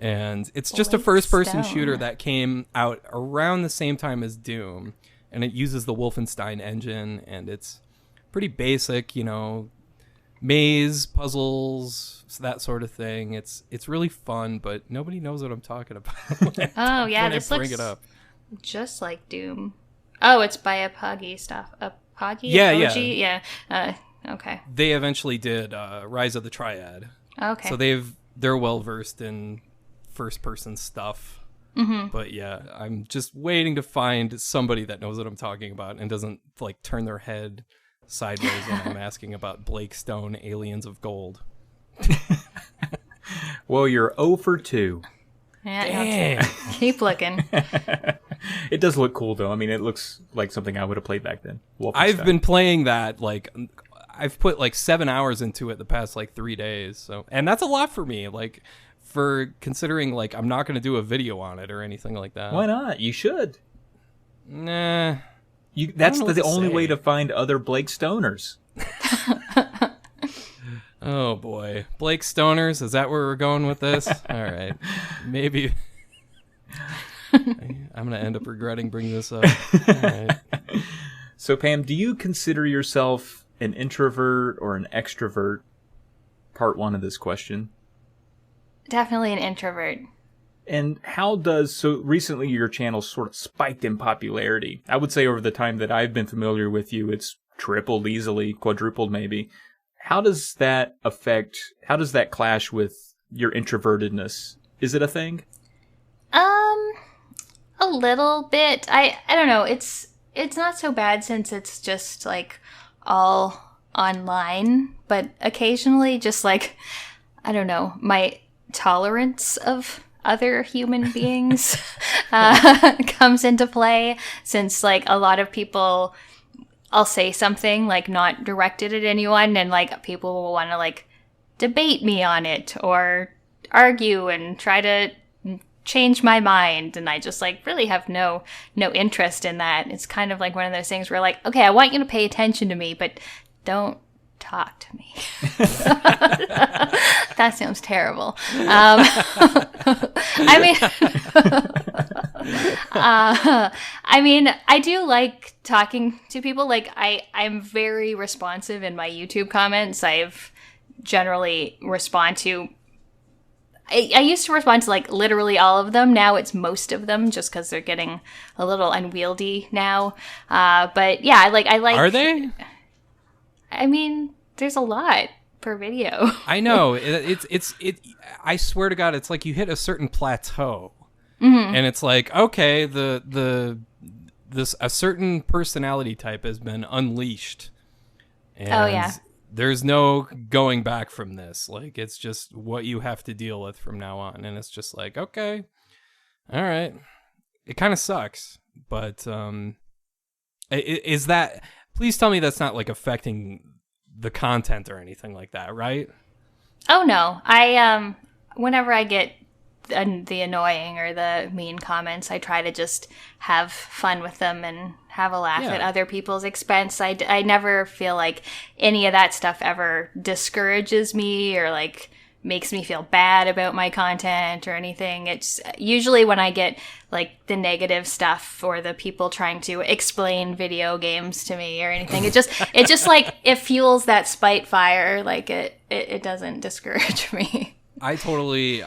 And it's just a first-person shooter that came out around the same time as Doom, and it uses the Wolfenstein engine, and it's pretty basic, maze puzzles, that sort of thing. It's really fun, but nobody knows what I'm talking about. Oh yeah, this bring looks it up. just like Doom. Oh, it's by Apogee stuff. Apogee? Yeah, OG? Yeah. Okay. They eventually did Rise of the Triad. Okay. So they're well versed in first person stuff. Mm-hmm. But yeah, I'm just waiting to find somebody that knows what I'm talking about and doesn't like turn their head sideways when I'm asking about Blake Stone, Aliens of Gold. Well, you're 0 for 2. Yeah, Dang. keep looking. It does look cool, though. I mean, it looks like something I would have played back then. I've been playing that, like, I've put like 7 hours into it the past like 3 days. So, and that's a lot for me, like, for considering like I'm not going to do a video on it or anything like that. Why not? You should. Nah. That's the only way to find other Blake Stoners. Oh boy, Blake Stoners, is that where we're going with this? All right, maybe I'm gonna end up regretting bringing this up. All right. So Pam, do you consider yourself an introvert or an extrovert? Part 1 of this question. Definitely an introvert. And so recently your channel sort of spiked in popularity. I would say over the time that I've been familiar with you, it's tripled easily, quadrupled maybe. How does that clash with your introvertedness? Is it a thing? A little bit. I don't know. It's not so bad since it's just like all online, but occasionally just like, I don't know, my tolerance of other human beings comes into play, since like a lot of people, I'll say something like not directed at anyone, and like people will want to like debate me on it or argue and try to change my mind, and I just like really have no interest in that. It's kind of like one of those things where like, okay, I want you to pay attention to me, but don't talk to me. That sounds terrible. I mean, I do like talking to people. Like I'm very responsive in my YouTube comments. I've generally respond to, I used to respond to like literally all of them. Now it's most of them, just because they're getting a little unwieldy now. But yeah, I like. Are they? I mean, there's a lot per video. I know. It. I swear to God, it's like you hit a certain plateau, and it's like, okay, a certain personality type has been unleashed. And oh yeah. There's no going back from this. Like, it's just what you have to deal with from now on, and it's just like, okay, all right. It kind of sucks, but is that? Please tell me that's not like affecting the content or anything like that, right? Oh no, I whenever I get the annoying or the mean comments, I try to just have fun with them and have a laugh at other people's expense. I never feel like any of that stuff ever discourages me or like makes me feel bad about my content or anything. It's usually when I get like the negative stuff or the people trying to explain video games to me or anything. It just like it fuels that spite fire. Like it doesn't discourage me. I'm totally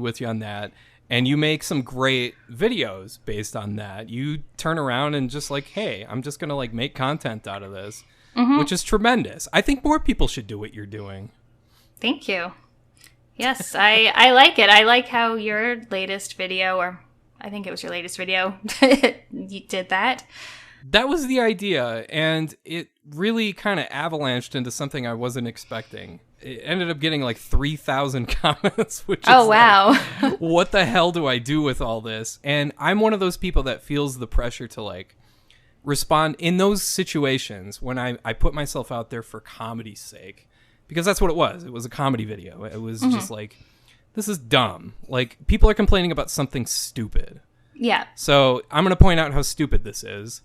with you on that. And you make some great videos based on that. You turn around and just like, hey, I'm just gonna like make content out of this, which is tremendous. I think more people should do what you're doing. Thank you. Yes, I like it. I like how your latest video, or I think it was your latest video, you did that. That was the idea, and it really kind of avalanched into something I wasn't expecting. It ended up getting like 3,000 comments, which is wow. Like, what the hell do I do with all this? And I'm one of those people that feels the pressure to like respond in those situations when I put myself out there for comedy's sake. Because that's what it was. It was a comedy video. It was just like, this is dumb. Like, people are complaining about something stupid. Yeah. So I'm going to point out how stupid this is.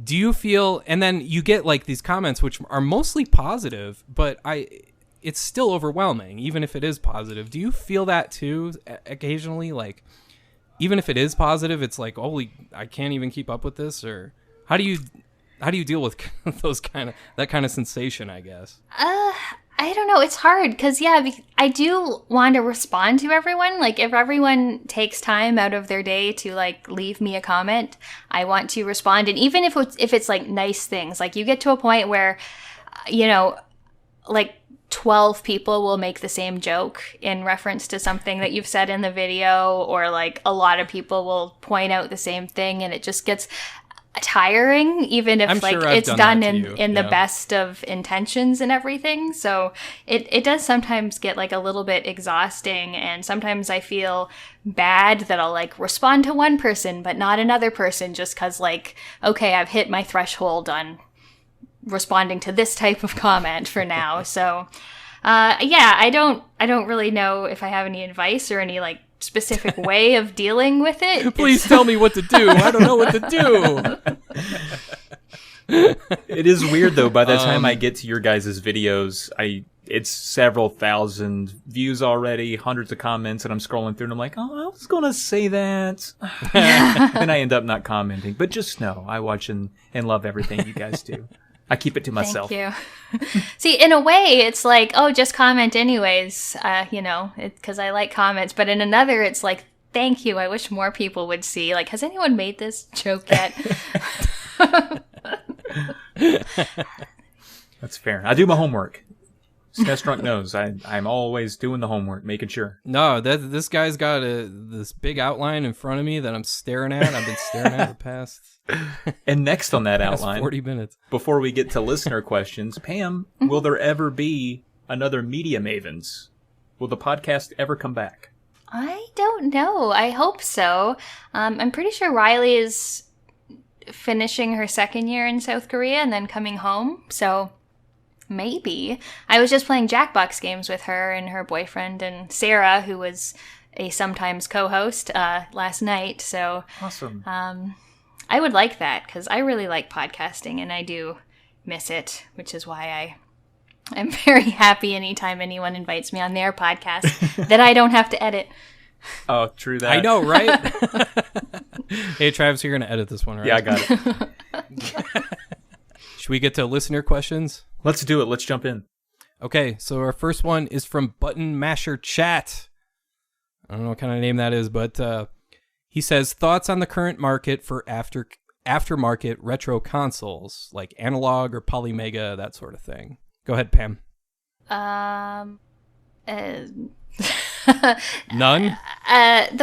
Do you feel, and then you get like these comments, which are mostly positive, but it's still overwhelming, even if it is positive. Do you feel that too occasionally? Like, even if it is positive, it's like, holy, I can't even keep up with this? Or how do you deal with that kind of sensation, I guess? I don't know. It's hard because, I do want to respond to everyone. Like, if everyone takes time out of their day to, like, leave me a comment, I want to respond. And even if it's like, nice things, like, you get to a point where, like, 12 people will make the same joke in reference to something that you've said in the video, or, like, a lot of people will point out the same thing, and it just gets tiring, even if it's done in the best of intentions and everything. So it does sometimes get like a little bit exhausting, and sometimes I feel bad that I'll like respond to one person but not another person, just because like, okay, I've hit my threshold on responding to this type of comment for now. So I don't really know if I have any advice or any like specific way of dealing with it. Please tell me what to do. I don't know what to do. It is weird though. By the time I get to your guys' videos, it's several thousand views already, hundreds of comments, and I'm scrolling through and I'm like, oh, I was gonna say that. And I end up not commenting. But just know, I watch and love everything you guys do. I keep it to myself. Thank you. See, in a way, it's like, oh, just comment anyways, because I like comments. But in another, it's like, thank you. I wish more people would see. Like, has anyone made this joke yet? That's fair. I do my homework. SNES Drunk knows. I'm always doing the homework, making sure. No, this guy's got this big outline in front of me that I'm staring at. I've been staring at the past. And next on that outline, 40 minutes. Before we get to listener questions, Pam, will there ever be another Media Mavens? Will the podcast ever come back? I don't know. I hope so. I'm pretty sure Riley is finishing her second year in South Korea and then coming home. So maybe. I was just playing Jackbox games with her and her boyfriend and Sarah, who was a sometimes co-host last night. So awesome. I would like that because I really like podcasting and I do miss it, which is why I'm very happy anytime anyone invites me on their podcast that I don't have to edit. Oh, true that. I know, right? Hey, Travis, you're going to edit this one, right? Yeah, I got it. Should we get to listener questions? Let's do it. Let's jump in. Okay, so our first one is from Button Masher Chat. I don't know what kind of name that is, but he says, thoughts on the current market for aftermarket retro consoles, like analog or Polymega, that sort of thing. Go ahead, Pam. None? The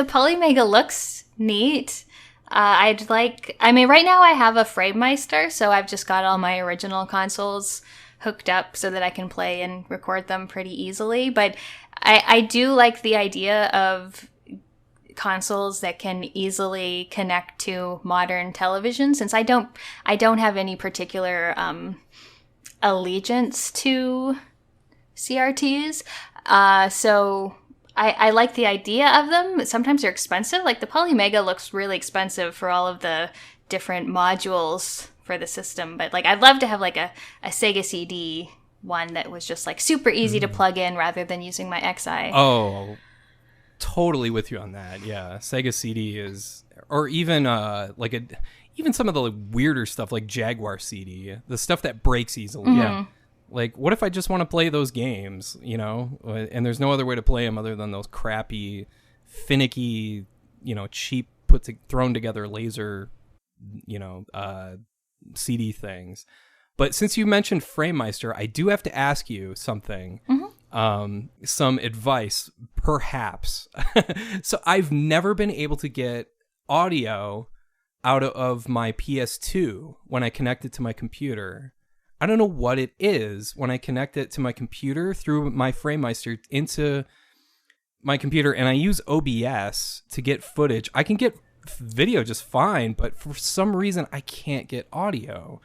Polymega looks neat. Right now I have a FrameMeister, so I've just got all my original consoles hooked up so that I can play and record them pretty easily. But I do like the idea of consoles that can easily connect to modern television, since I don't have any particular allegiance to CRTs. So I like the idea of them. Sometimes they're expensive. Like the Polymega looks really expensive for all of the different modules for the system. But like I'd love to have like a Sega CD one that was just like super easy to plug in rather than using my XI. Oh, totally with you on that. Yeah, Sega CD is, or even even some of the weirder stuff like Jaguar CD, the stuff that breaks easily. Mm-hmm. Yeah. Like, what if I just want to play those games, and there's no other way to play them other than those crappy, finicky, cheap, thrown together laser, CD things. But since you mentioned FrameMeister, I do have to ask you something, some advice, perhaps. So I've never been able to get audio out of my PS2 when I connect it to my computer. I don't know what it is when I connect it to my computer through my FrameMeister into my computer, and I use OBS to get footage. I can get video just fine, but for some reason I can't get audio.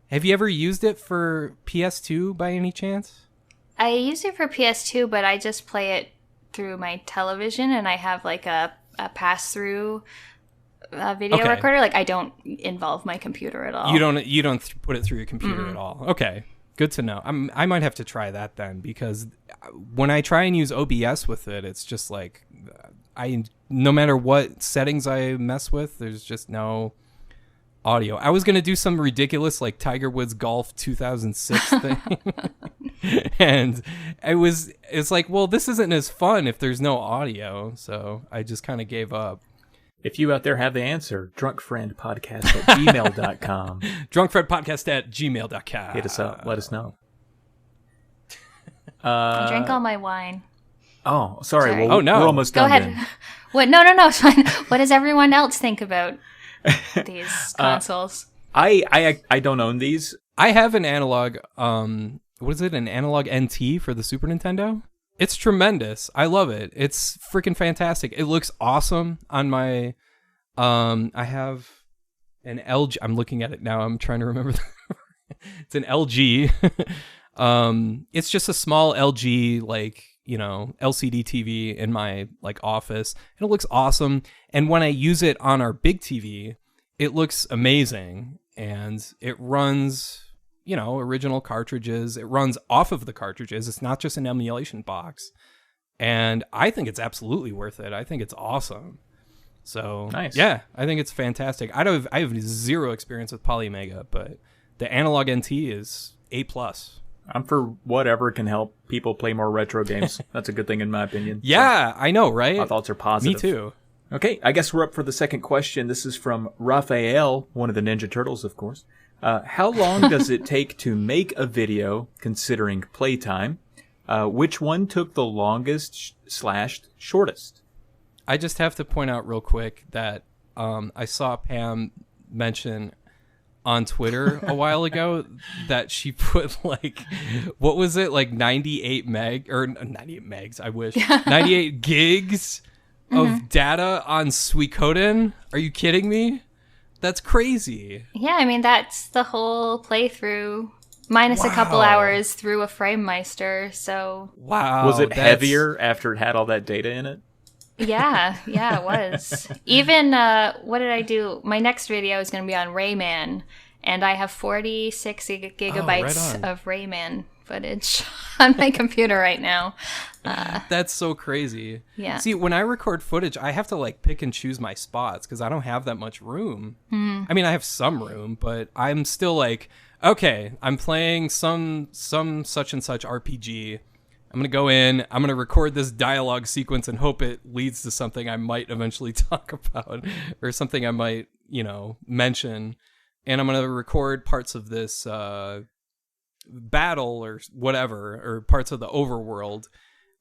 Have you ever used it for PS2 by any chance? I use it for PS2, but I just play it through my television, and I have like a pass-through video recorder. Like I don't involve my computer at all. You don't put it through your computer at all. Okay, good to know. I might have to try that then, because when I try and use OBS with it, it's just like no matter what settings I mess with, there's just no audio. I was gonna do some ridiculous like Tiger Woods Golf 2006 thing, and it's like, well, this isn't as fun if there's no audio. So I just kind of gave up. If you out there have the answer, drunkfriendpodcast@gmail.com. drunkfriendpodcast@gmail.com. Hit us up. Let us know. I drank all my wine. Oh, sorry. Sorry. Well, no. We're almost Go done ahead. then. What? No, it's fine. What does everyone else think about these consoles? I don't own these. I have an analog. What is it? An analog NT for the Super Nintendo. It's tremendous. I love it. It's freaking fantastic. It looks awesome on my. I have an LG. I'm looking at it now. I'm trying to remember. It's an LG. It's just a small LG, like, you know, LCD TV in my like office, and it looks awesome. And when I use it on our big TV, it looks amazing, and it runs, you know, original cartridges. It runs off of the cartridges. It's not just an emulation box, and I think it's absolutely worth it. I think it's awesome. So nice. Yeah, I think it's fantastic. I have zero experience with Polymega, but the analog NT is A+. I'm for whatever can help people play more retro games. That's a good thing in my opinion. Yeah, I know, right? My thoughts are positive. Me too. Okay, I guess we're up for the second question. This is from Raphael, one of the Ninja Turtles, of course. How long does it take to make a video, considering playtime? Which one took the longest / shortest? I just have to point out real quick that I saw Pam mention on Twitter a while ago that she put like, what was it, like 98 megs, I wish, 98 gigs of data on Suikoden. Are you kidding me? That's crazy. Yeah, I mean, that's the whole playthrough, minus a couple hours through a FrameMeister, so... Wow. Was it heavier after it had all that data in it? Yeah, it was. Even, what did I do? My next video is going to be on Rayman, and I have 46 gigabytes of Rayman footage on my computer right now. That's so crazy. Yeah. See, when I record footage, I have to like pick and choose my spots because I don't have that much room. I mean, I have some room, but I'm still like, okay, I'm playing some such and such RPG. I'm going to go in, I'm going to record this dialogue sequence and hope it leads to something I might eventually talk about or something I might, you know, mention. And I'm going to record parts of this battle or whatever, or parts of the overworld.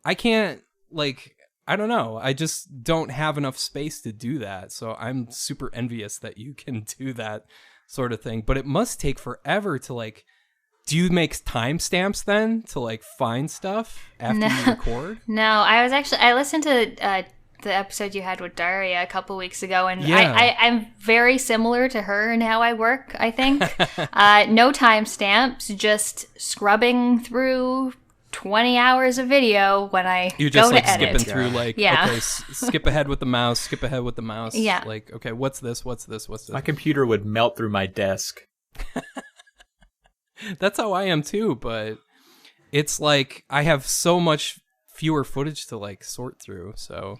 I can't, like, I don't know. I just don't have enough space to do that. So I'm super envious that you can do that sort of thing. But it must take forever to, like, do you make timestamps then to like find stuff after you record? No, I listened to the episode you had with Daria a couple weeks ago, and yeah. I'm very similar to her in how I work, I think. No timestamps, just scrubbing through 20 hours of video when I you just go like to edit. skipping through like, yeah. Okay, skip ahead with the mouse, skip ahead with the mouse. Yeah. Like, okay, what's this? My computer would melt through my desk. That's how I am too, but it's like I have so much fewer footage to like sort through. So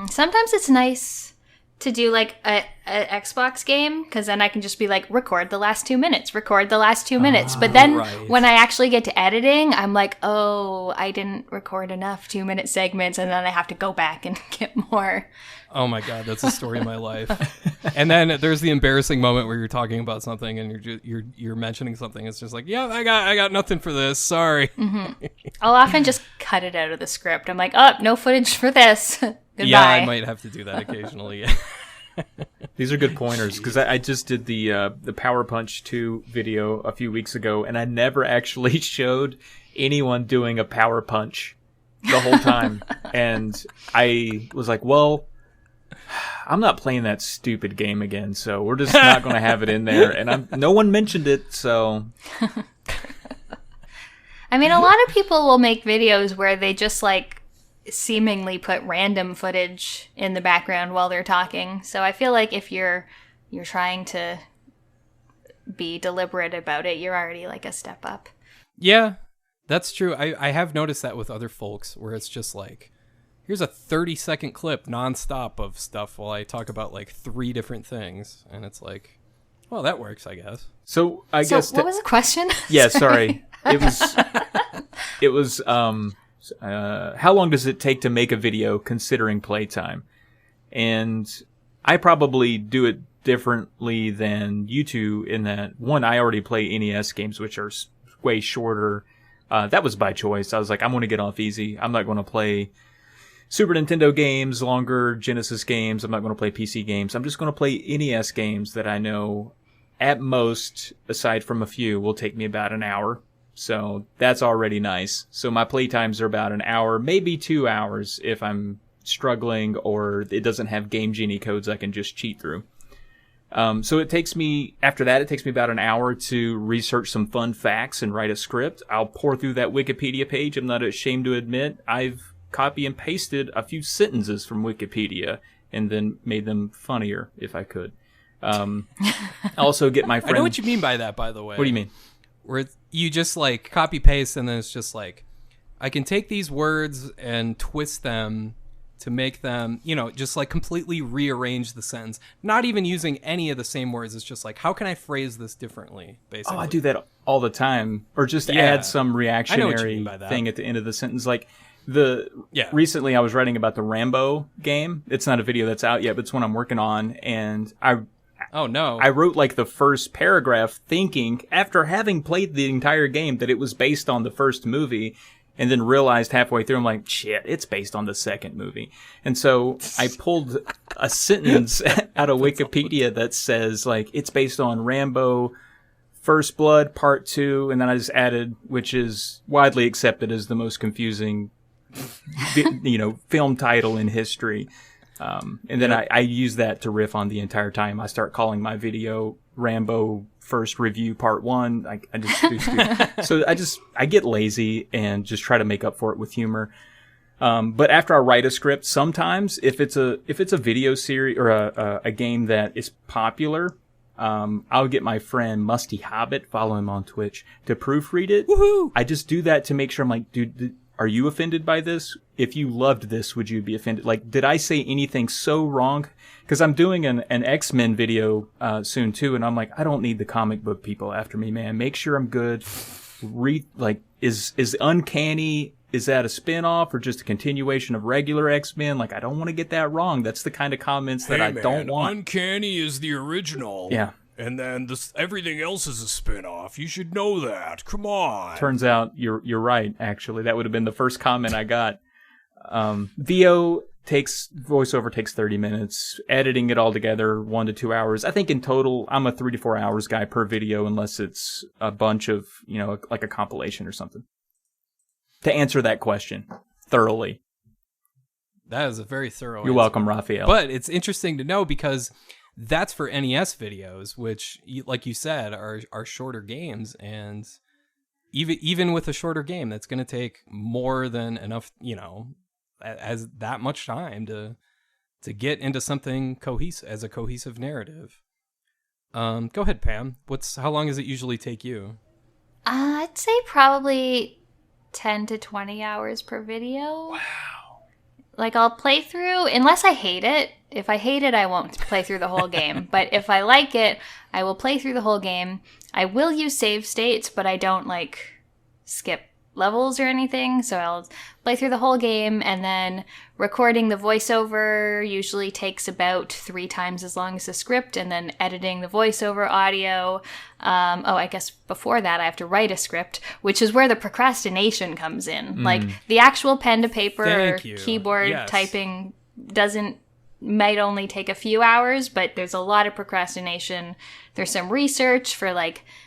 sometimes it's nice to do like a Xbox game, because then I can just be like, record the last 2 minutes. But then when I actually get to editing, I'm like, oh, I didn't record enough 2-minute segments, and then I have to go back and get more. Oh my God, that's the story of my life. And then there's the embarrassing moment where you're talking about something and you're mentioning something. It's just like, yeah, I got nothing for this. Sorry. I'll often just cut it out of the script. I'm like, oh, no footage for this. Goodbye. Yeah, I might have to do that occasionally. These are good pointers, because I just did the Power Punch 2 video a few weeks ago, and I never actually showed anyone doing a power punch the whole time. And I was like, well, I'm not playing that stupid game again, so we're just not going to have it in there. And no one mentioned it, so... I mean, a lot of people will make videos where they just, like, seemingly put random footage in the background while they're talking. So I feel like if you're trying to be deliberate about it, you're already, like, a step up. Yeah, that's true. I have noticed that with other folks, where it's just like, here's a 30-second clip nonstop of stuff while I talk about like 3 different things. And it's like, Well, that works, I guess. So I guess what was the question? Yeah, sorry. It was how long does it take to make a video considering playtime? And I probably do it differently than you two in that, one, I already play NES games, which are way shorter. That was by choice. I was like, I'm going to get off easy. I'm not going to play Super Nintendo games, longer Genesis games. I'm not going to play PC games. I'm just going to play NES games that I know at most, aside from a few, will take me about an hour. So that's already nice. So my playtimes are about an hour, maybe 2 hours if I'm struggling or it doesn't have Game Genie codes I can just cheat through. So it takes me about an hour to research some fun facts and write a script. I'll pour through that Wikipedia page. I'm not ashamed to admit I've copy and pasted a few sentences from Wikipedia and then made them funnier if I could. I also get my friend. I know what you mean by that, by the way. What do you mean? Where you just like copy paste and then it's just like, I can take these words and twist them to make them, just like completely rearrange the sentence. Not even using any of the same words. It's just like, how can I phrase this differently, basically? Oh, I do that all the time. Or just add some reactionary thing at the end of the sentence. Like, recently I was writing about the Rambo game. It's not a video that's out yet, but it's one I'm working on. And I wrote like the first paragraph thinking, after having played the entire game, that it was based on the first movie, and then realized halfway through, I'm like, shit, it's based on the second movie. And so I pulled a sentence out of Wikipedia that says, like, it's based on Rambo First Blood Part 2, and then I just added, which is widely accepted as the most confusing, film title in history. And then I use that to riff on the entire time. I start calling my video Rambo First Review Part 1. I just do so I get lazy and just try to make up for it with humor. But after I write a script, sometimes if it's a video series or a game that is popular, I'll get my friend Musty Hobbit, follow him on Twitch, to proofread it. Woohoo! I just do that to make sure I'm like, dude, are you offended by this? If you loved this, would you be offended? Like, did I say anything so wrong? Because I'm doing an X-Men video soon, too, and I'm like, I don't need the comic book people after me, man. Make sure I'm good. Is Uncanny, is that a spin-off or just a continuation of regular X-Men? Like, I don't want to get that wrong. That's the kind of comments that I don't want. Uncanny is the original. Yeah. And then everything else is a spin-off. You should know that. Come on. Turns out you're right, actually. That would have been the first comment I got. Voiceover takes 30 minutes. Editing it all together, 1 to 2 hours. I think in total, I'm a 3 to 4 hours guy per video, unless it's a bunch of, like a compilation or something. To answer that question thoroughly. That is a very thorough You're answer. welcome, Raphael. But it's interesting to know because that's for NES videos, which, like you said, are shorter games, and even with a shorter game, that's going to take more than enough, as that much time to get into something as a cohesive narrative. Go ahead, Pam. How long does it usually take you? I'd say probably 10 to 20 hours per video. Wow. Like, I'll play through, unless I hate it. If I hate it, I won't play through the whole game. But if I like it, I will play through the whole game. I will use save states, but I don't, skip levels or anything. So I'll play through the whole game, and then recording the voiceover usually takes about 3 times as long as the script, and then editing the voiceover audio. I guess before that I have to write a script, which is where the procrastination comes in. Like, the actual pen to paper keyboard typing might only take a few hours, but there's a lot of procrastination. There's some research for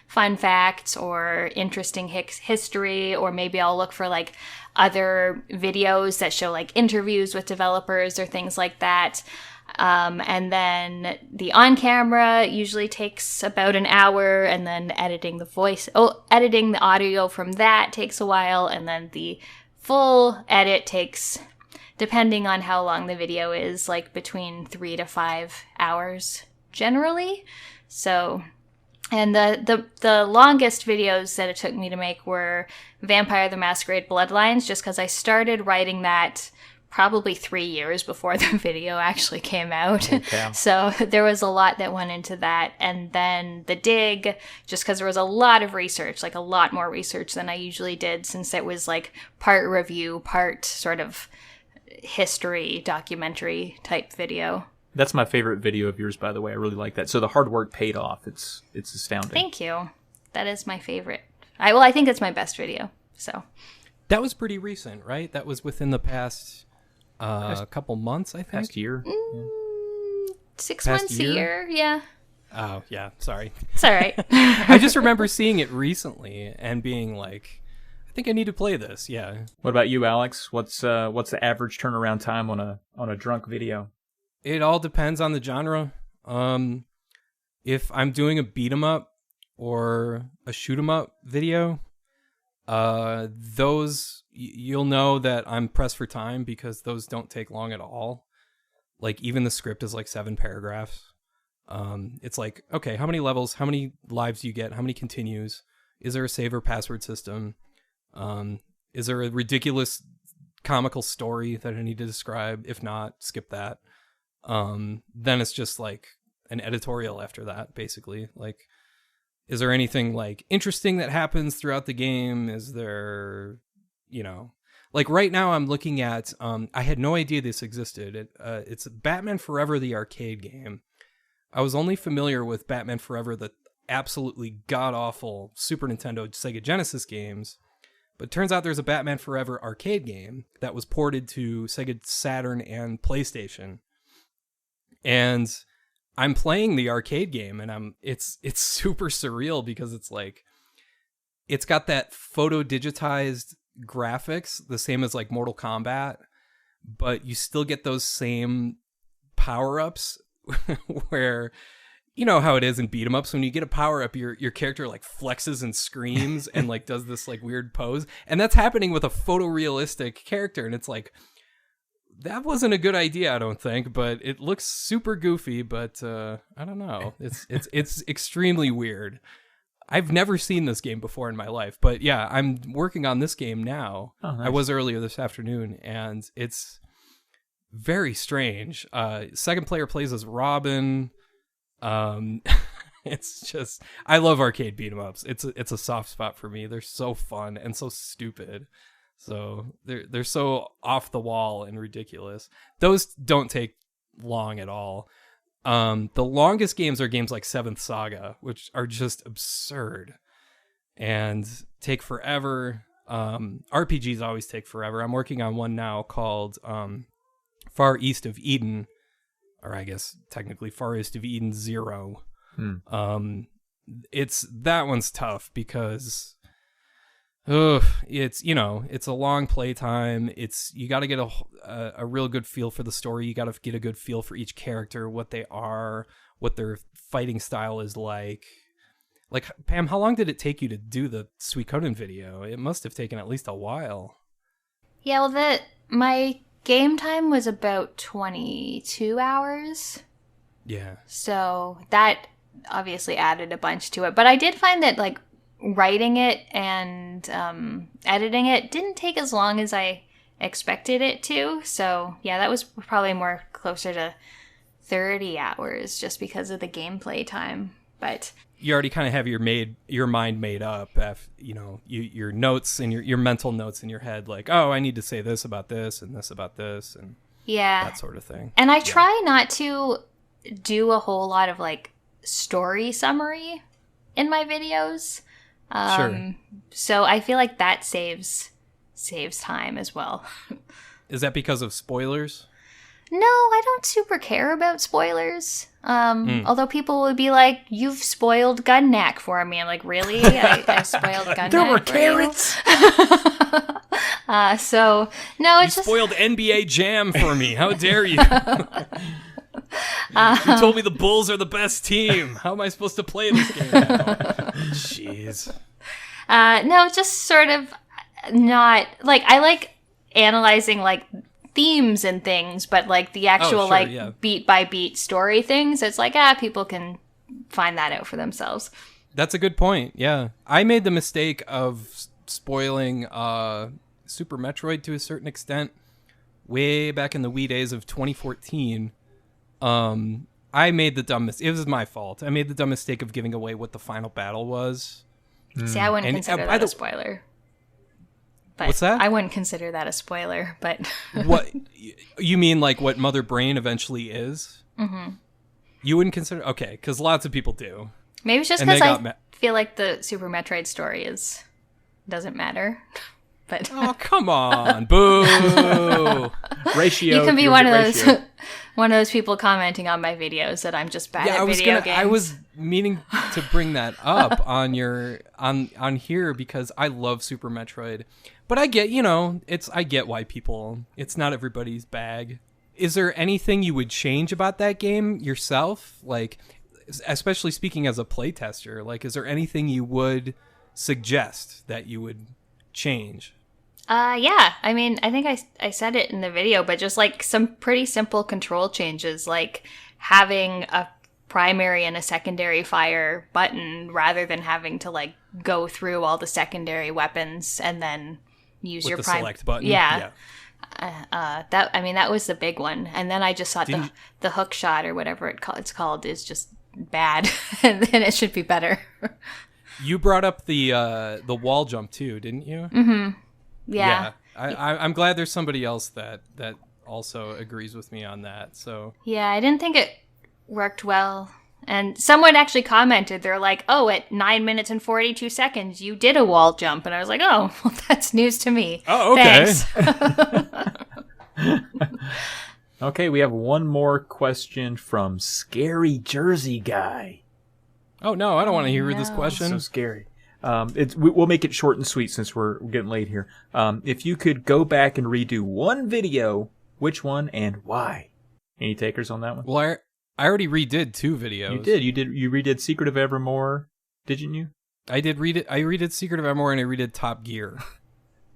fun facts or interesting history, or maybe I'll look for other videos that show interviews with developers or things like that. And then the on-camera usually takes about an hour, and then editing the audio from that takes a while, and then the full edit takes, depending on how long the video is, between 3 to 5 hours generally. So, and the longest videos that it took me to make were Vampire the Masquerade Bloodlines, just because I started writing that probably 3 years before the video actually came out. Okay. So there was a lot that went into that. And then the dig, just because there was a lot of research, like a lot more research than I usually did, since it was like part review, part sort of history, documentary type video. That's my favorite video of yours, by the way. I really like that. So the hard work paid off. It's astounding. Thank you. That is my favorite. I think it's my best video. So That was pretty recent, right? That was within the past couple months, I think. Past year. 6 Past months a year. Yeah. Oh, yeah. Sorry. It's all right. I just remember seeing it recently and being like, I think I need to play this. Yeah. What about you, Alex? What's the average turnaround time on a drunk video? It all depends on the genre. If I'm doing a beat 'em up or a shoot 'em up video, those you'll know that I'm pressed for time because those don't take long at all. Like even the script is like 7 paragraphs. It's like, okay, how many levels, how many lives do you get, how many continues? Is there a save or password system? Is there a ridiculous comical story that I need to describe? If not, skip that. Then it's just like an editorial after that, basically. Like, is there anything like interesting that happens throughout the game? Is there, like right now I'm looking at, I had no idea this existed. It's Batman Forever, the arcade game. I was only familiar with Batman Forever, the absolutely god-awful Super Nintendo Sega Genesis games. But it turns out there's a Batman Forever arcade game that was ported to Sega Saturn and PlayStation. And I'm playing the arcade game, and it's super surreal because it's like, it's got that photo digitized graphics, the same as like Mortal Kombat, but you still get those same power-ups where, you know how it is in beat 'em ups, when you get a power-up, your character like flexes and screams and like does this like weird pose, and that's happening with a photorealistic character, and it's like, that wasn't a good idea, I don't think, but it looks super goofy, but I don't know. It's extremely weird. I've never seen this game before in my life, but yeah, I'm working on this game now. Oh, nice. I was earlier this afternoon, and it's very strange. Second player plays as Robin. It's just, I love arcade beat 'em ups. It's a soft spot for me. They're so fun and so stupid. So they're so off the wall and ridiculous. Those don't take long at all. The longest games are games like Seventh Saga, which are just absurd and take forever. RPGs always take forever. I'm working on one now called Far East of Eden, or I guess technically Far East of Eden 0. That one's tough because it's a long playtime. You got to get a real good feel for the story. You got to get a good feel for each character, what they are, what their fighting style is like. Like, Pam, how long did it take you to do the Suikoden video? It must have taken at least a while. Yeah, well, my game time was about 22 hours. Yeah. So that obviously added a bunch to it. But I did find that, like, writing it and editing it didn't take as long as I expected it to. So, yeah, that was probably more closer to 30 hours just because of the gameplay time. But you already kind of have your mind made up, your notes and your mental notes in your head, like, oh, I need to say this about this and this about this and that sort of thing. And I try not to do a whole lot of like story summary in my videos. Sure. So I feel like that saves time as well. Is that because of spoilers? No, I don't super care about spoilers. Although people would be like, "You've spoiled Gunnack for me." I'm like, "Really? I spoiled Gunnack." There were for carrots. So no, it's you just spoiled NBA Jam for me. How dare you? You told me the Bulls are the best team. How am I supposed to play this game now? Jeez. No, it's just sort of not like I like analyzing like themes and things, but like the actual beat by beat story things, it's like people can find that out for themselves. That's a good point. Yeah, I made the mistake of spoiling Super Metroid to a certain extent way back in the wee days of 2014, I made the dumb mistake. It was my fault. I made the dumb mistake of giving away what the final battle was. See, I wouldn't consider that a spoiler. But what's that? I wouldn't consider that a spoiler, but... What? You mean like what Mother Brain eventually is? Mm-hmm. You wouldn't consider... Okay, because lots of people do. Maybe it's just because I feel like the Super Metroid story doesn't matter. But oh, come on. Boo. Ratio. You can be one of those people commenting on my videos that I'm just bad at video games. I was meaning to bring that up on here because I love Super Metroid. But I get, I get why it's not everybody's bag. Is there anything you would change about that game yourself? Like, especially speaking as a playtester, like, is there anything you would suggest that you would change? Yeah. I mean, I think I said it in the video, but just like some pretty simple control changes, like having a primary and a secondary fire button rather than having to like go through all the secondary weapons and then use with your the select button. Yeah. That was the big one. And then I just thought the hook shot or whatever it's called is just bad, and then it should be better. You brought up the wall jump too, didn't you? Mm-hmm. Yeah. I'm glad there's somebody else that also agrees with me on that. So yeah, I didn't think it worked well. And someone actually commented, they're like, "Oh, at 9 minutes and 42 seconds, you did a wall jump," and I was like, "Oh, well, that's news to me." Oh, okay. Thanks. Okay, we have one more question from Scary Jersey Guy. Oh no, I don't want to hear this question. So scary. We'll make it short and sweet since we're getting late here. If you could go back and redo one video, which one and why? Any takers on that one? Well, I already redid 2 videos. You did. You redid Secret of Evermore, didn't you? I did read it. I redid Secret of Evermore and I redid Top Gear,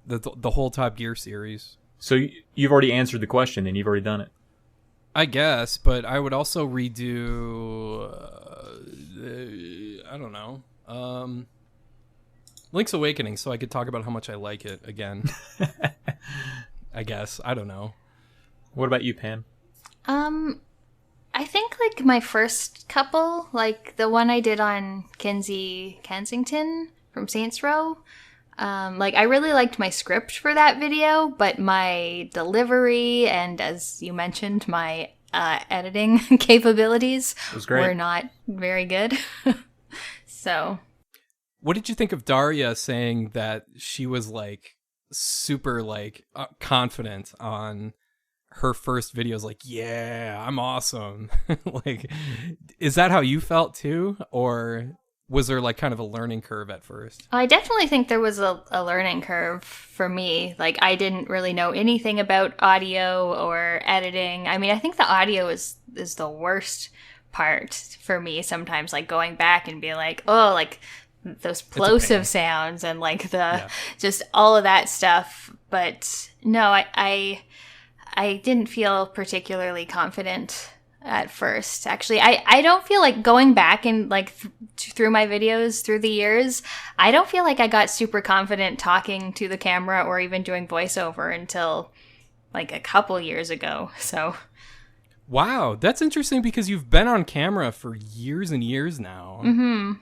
the whole Top Gear series. So you've already answered the question and you've already done it. I guess, but I would also redo. I don't know. Link's Awakening, so I could talk about how much I like it again. I guess. I don't know. What about you, Pam? I think like my first couple, like the one I did on Kinsey Kensington from Saints Row. Like I really liked my script for that video, but my delivery and, as you mentioned, my editing capabilities were not very good. So, what did you think of Daria saying that she was like super like confident on her first videos? Like, yeah, I'm awesome. Like, is that how you felt too, or was there like kind of a learning curve at first? I definitely think there was a learning curve for me. Like, I didn't really know anything about audio or editing. I mean, I think the audio is the worst part for me sometimes, like going back and being like, oh, like those plosive sounds and like just all of that stuff. But no, I didn't feel particularly confident at first. Actually, I don't feel like going back and like through my videos through the years, I don't feel like I got super confident talking to the camera or even doing voiceover until like a couple years ago. So wow, that's interesting because you've been on camera for years and years now. Mm-hmm.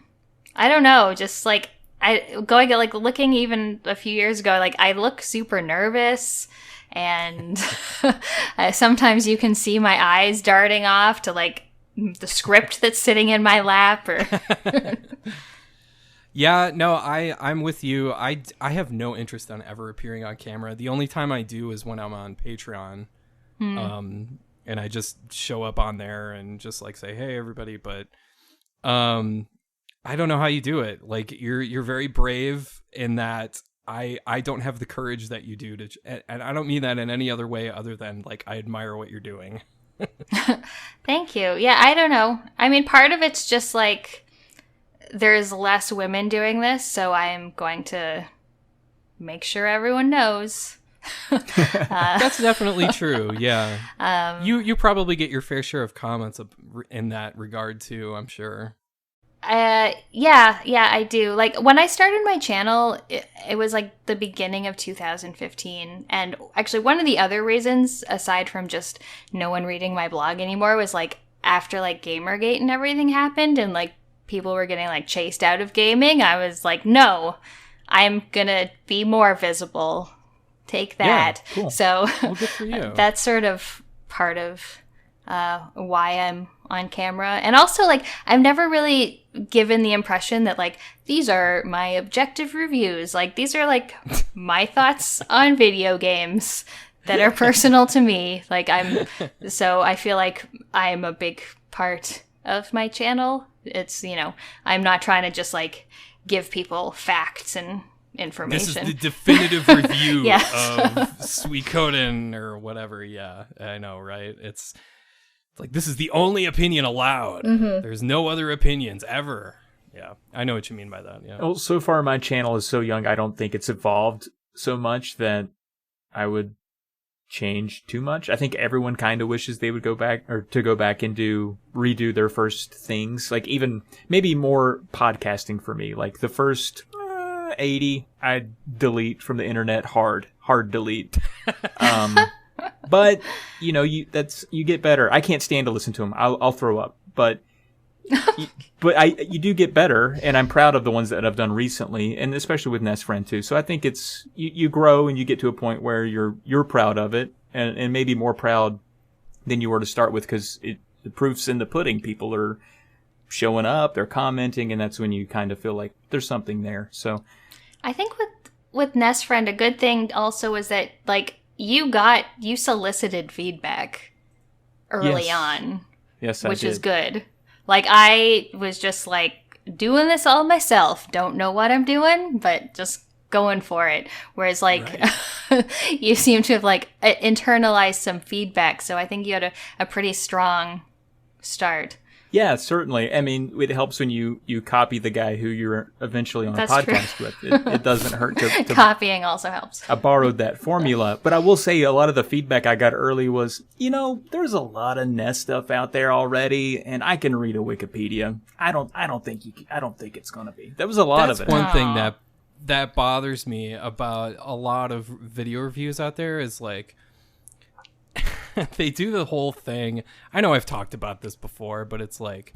I don't know, just like looking even a few years ago, like I look super nervous. And sometimes you can see my eyes darting off to like the script that's sitting in my lap. Or yeah, no, I'm with you. I have no interest in ever appearing on camera. The only time I do is when I'm on Patreon, and I just show up on there and just like say, "Hey, everybody." But I don't know how you do it. Like you're very brave in that. I don't have the courage that you do and I don't mean that in any other way other than like I admire what you're doing. Thank you. Yeah, I don't know. I mean, part of it's just like there's less women doing this, so I'm going to make sure everyone knows. That's definitely true. Yeah. You probably get your fair share of comments in that regard too, I'm sure. Yeah, I do. Like, when I started my channel, it was like the beginning of 2015. And actually, one of the other reasons, aside from just no one reading my blog anymore, was like after like Gamergate and everything happened and like people were getting like chased out of gaming, I was like, no, I'm gonna be more visible. Take that. Yeah, cool. So Well, good for you. that's sort of part of why I'm on camera. And also, like, I've never really given the impression that, like, these are my objective reviews. Like, these are, like, my thoughts on video games that are personal to me. Like, so I feel like I'm a big part of my channel. It's, you know, I'm not trying to just, like, give people facts and information. This is the definitive review Yes. of Suikoden or whatever. Yeah, I know, right? It's like, this is the only opinion allowed. There's no other opinions ever. Yeah, I know what you mean by that. Yeah. Well, so far my channel is so young, I don't think it's evolved so much that I would change too much. I think everyone kind of wishes they would go back and redo their first things. Like, even maybe more podcasting for me. Like, the first 80, I'd delete from the internet hard delete. delete. But you know, you get better. I can't stand to listen to them. I'll throw up. But you do get better, and I'm proud of the ones that I've done recently, and especially with NestFriend too. So I think it's you grow and you get to a point where you're proud of it, and maybe more proud than you were to start with, because the proof's in the pudding. People are showing up, they're commenting, and that's when you kind of feel like there's something there. So I think with NestFriend, a good thing also is that, like, you solicited feedback early on. Yes, I which did. is good. Like, I was just like doing this all myself. Don't know what I'm doing, but just going for it. Whereas, like, you seem to have like internalized some feedback. So I think you had a pretty strong start. Yeah, certainly. I mean, it helps when you copy the guy who you're eventually on That's a podcast with. It doesn't hurt to Copying also helps. I borrowed that formula. But I will say a lot of the feedback I got early was, you know, there's a lot of Nest stuff out there already, and I can read a Wikipedia. I don't think it's going to be. That was a lot of it. That's one thing that bothers me about a lot of video reviews out there is, like, they do the whole thing. I know I've talked about this before, but it's like,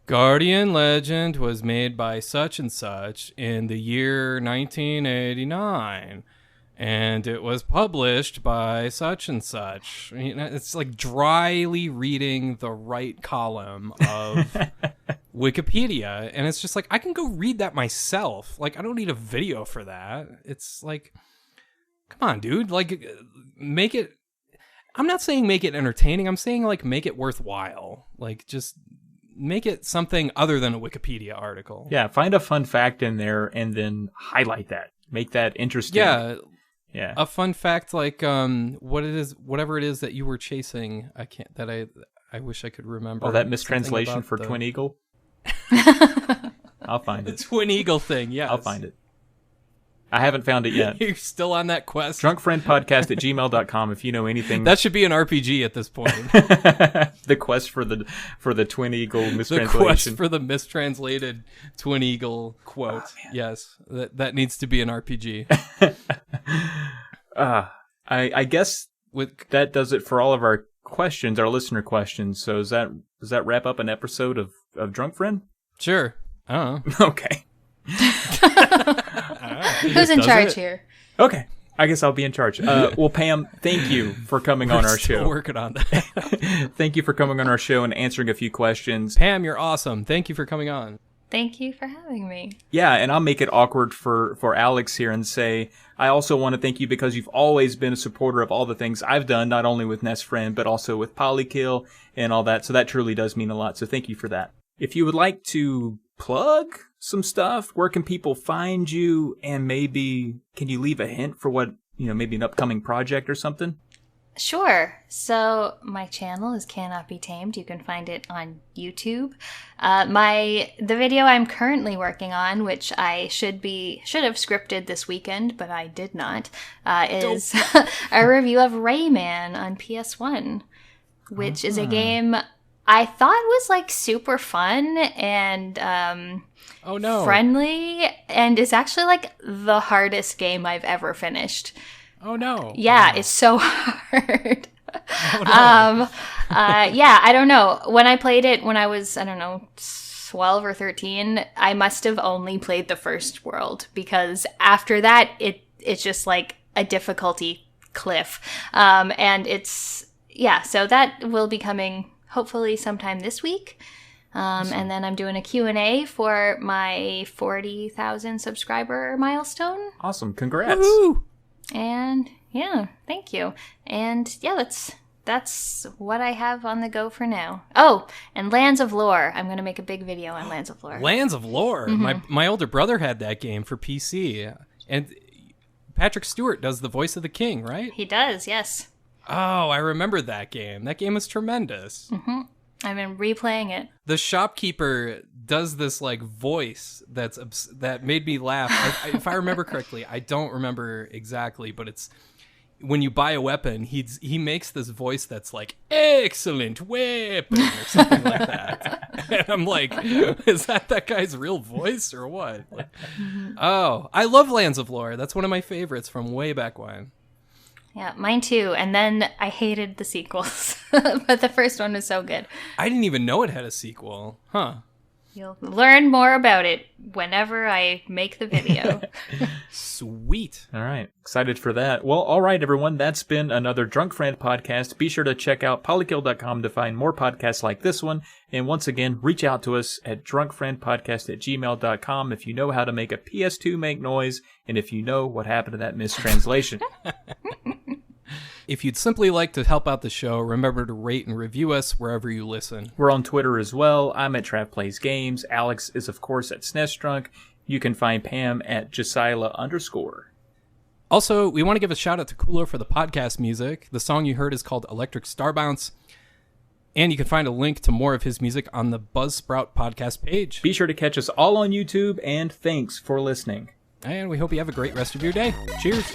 Guardian Legend was made by such and such in the year 1989, and it was published by such and such. You know, it's like dryly reading the right column of Wikipedia, and it's just like, I can go read that myself. Like, I don't need a video for that. It's like, come on, dude. Like, make it. I'm not saying make it entertaining. I'm saying, like, make it worthwhile. Like, just make it something other than a Wikipedia article. Yeah, find a fun fact in there and then highlight that. Make that interesting. Yeah. A fun fact, like, whatever it is that you were chasing. I wish I could remember. Oh, that mistranslation for Twin Eagle? I'll find it. The Twin Eagle thing, yeah. I'll find it. I haven't found it yet. You're still on that quest? drunkfriendpodcast@gmail.com if you know anything. That should be an RPG at this point. The quest for the Twin Eagle mistranslation. The quest for the mistranslated Twin Eagle quote. Oh, yes, that needs to be an RPG. I guess that does it for all of our questions, our listener questions. So does that wrap up an episode of DrunkFriend? Sure. I don't know. Okay. Who's in charge here? Okay. I guess I'll be in charge. Well, Pam, thank you for coming on our show. Still working on that. Thank you for coming on our show and answering a few questions. Pam, you're awesome. Thank you for coming on. Thank you for having me. Yeah, and I'll make it awkward for Alex here and say, I also want to thank you because you've always been a supporter of all the things I've done, not only with NestFriend, but also with Polykill and all that. So that truly does mean a lot. So thank you for that. If you would like to plug some stuff, where can people find you? And maybe can you leave a hint for what, maybe an upcoming project or something? Sure. So my channel is Cannot Be Tamed. You can find it on YouTube. The video I'm currently working on, which I should have scripted this weekend, but I did not, is a review of Rayman on PS1, which is a game I thought was like super fun and Oh no. friendly, and it's actually like the hardest game I've ever finished. Oh no. Yeah, it's so hard. Oh, no. Yeah, I don't know. When I played it when I was, I don't know, 12 or 13, I must have only played the first world, because after that, it's just like a difficulty cliff. And it's, yeah, so that will be coming hopefully sometime this week. And then I'm doing a Q&A for my 40,000 subscriber milestone. Awesome. Congrats. Woohoo! And yeah, thank you. And yeah, that's what I have on the go for now. Oh, and Lands of Lore. I'm going to make a big video on Lands of Lore. Lands of Lore. My older brother had that game for PC. And Patrick Stewart does the voice of the king, right? He does, yes. Oh, I remember that game. That game was tremendous. I've been replaying it. The shopkeeper does this like voice that made me laugh. If I remember correctly, I don't remember exactly, but it's when you buy a weapon, he makes this voice that's like, excellent weapon, or something like that. And I'm like, is that guy's real voice or what? Like, oh, I love Lands of Lore. That's one of my favorites from way back when. Yeah, mine too. And then I hated the sequels, but the first one was so good. I didn't even know it had a sequel. Huh. You'll learn more about it whenever I make the video. Sweet. All right. Excited for that. Well, all right, everyone. That's been another Drunk Friend podcast. Be sure to check out polykill.com to find more podcasts like this one. And once again, reach out to us at drunkfriendpodcast@gmail.com if you know how to make a PS2 make noise and if you know what happened to that mistranslation. If you'd simply like to help out the show, remember to rate and review us wherever you listen. We're on Twitter as well. I'm at Trav Plays Games. Alex is, of course, at SNES Drunk. You can find Pam at Jasila_. Also, we want to give a shout out to Cooler for the podcast music. The song you heard is called Electric Star Bounce. And you can find a link to more of his music on the Buzzsprout podcast page. Be sure to catch us all on YouTube, and thanks for listening. And we hope you have a great rest of your day. Cheers.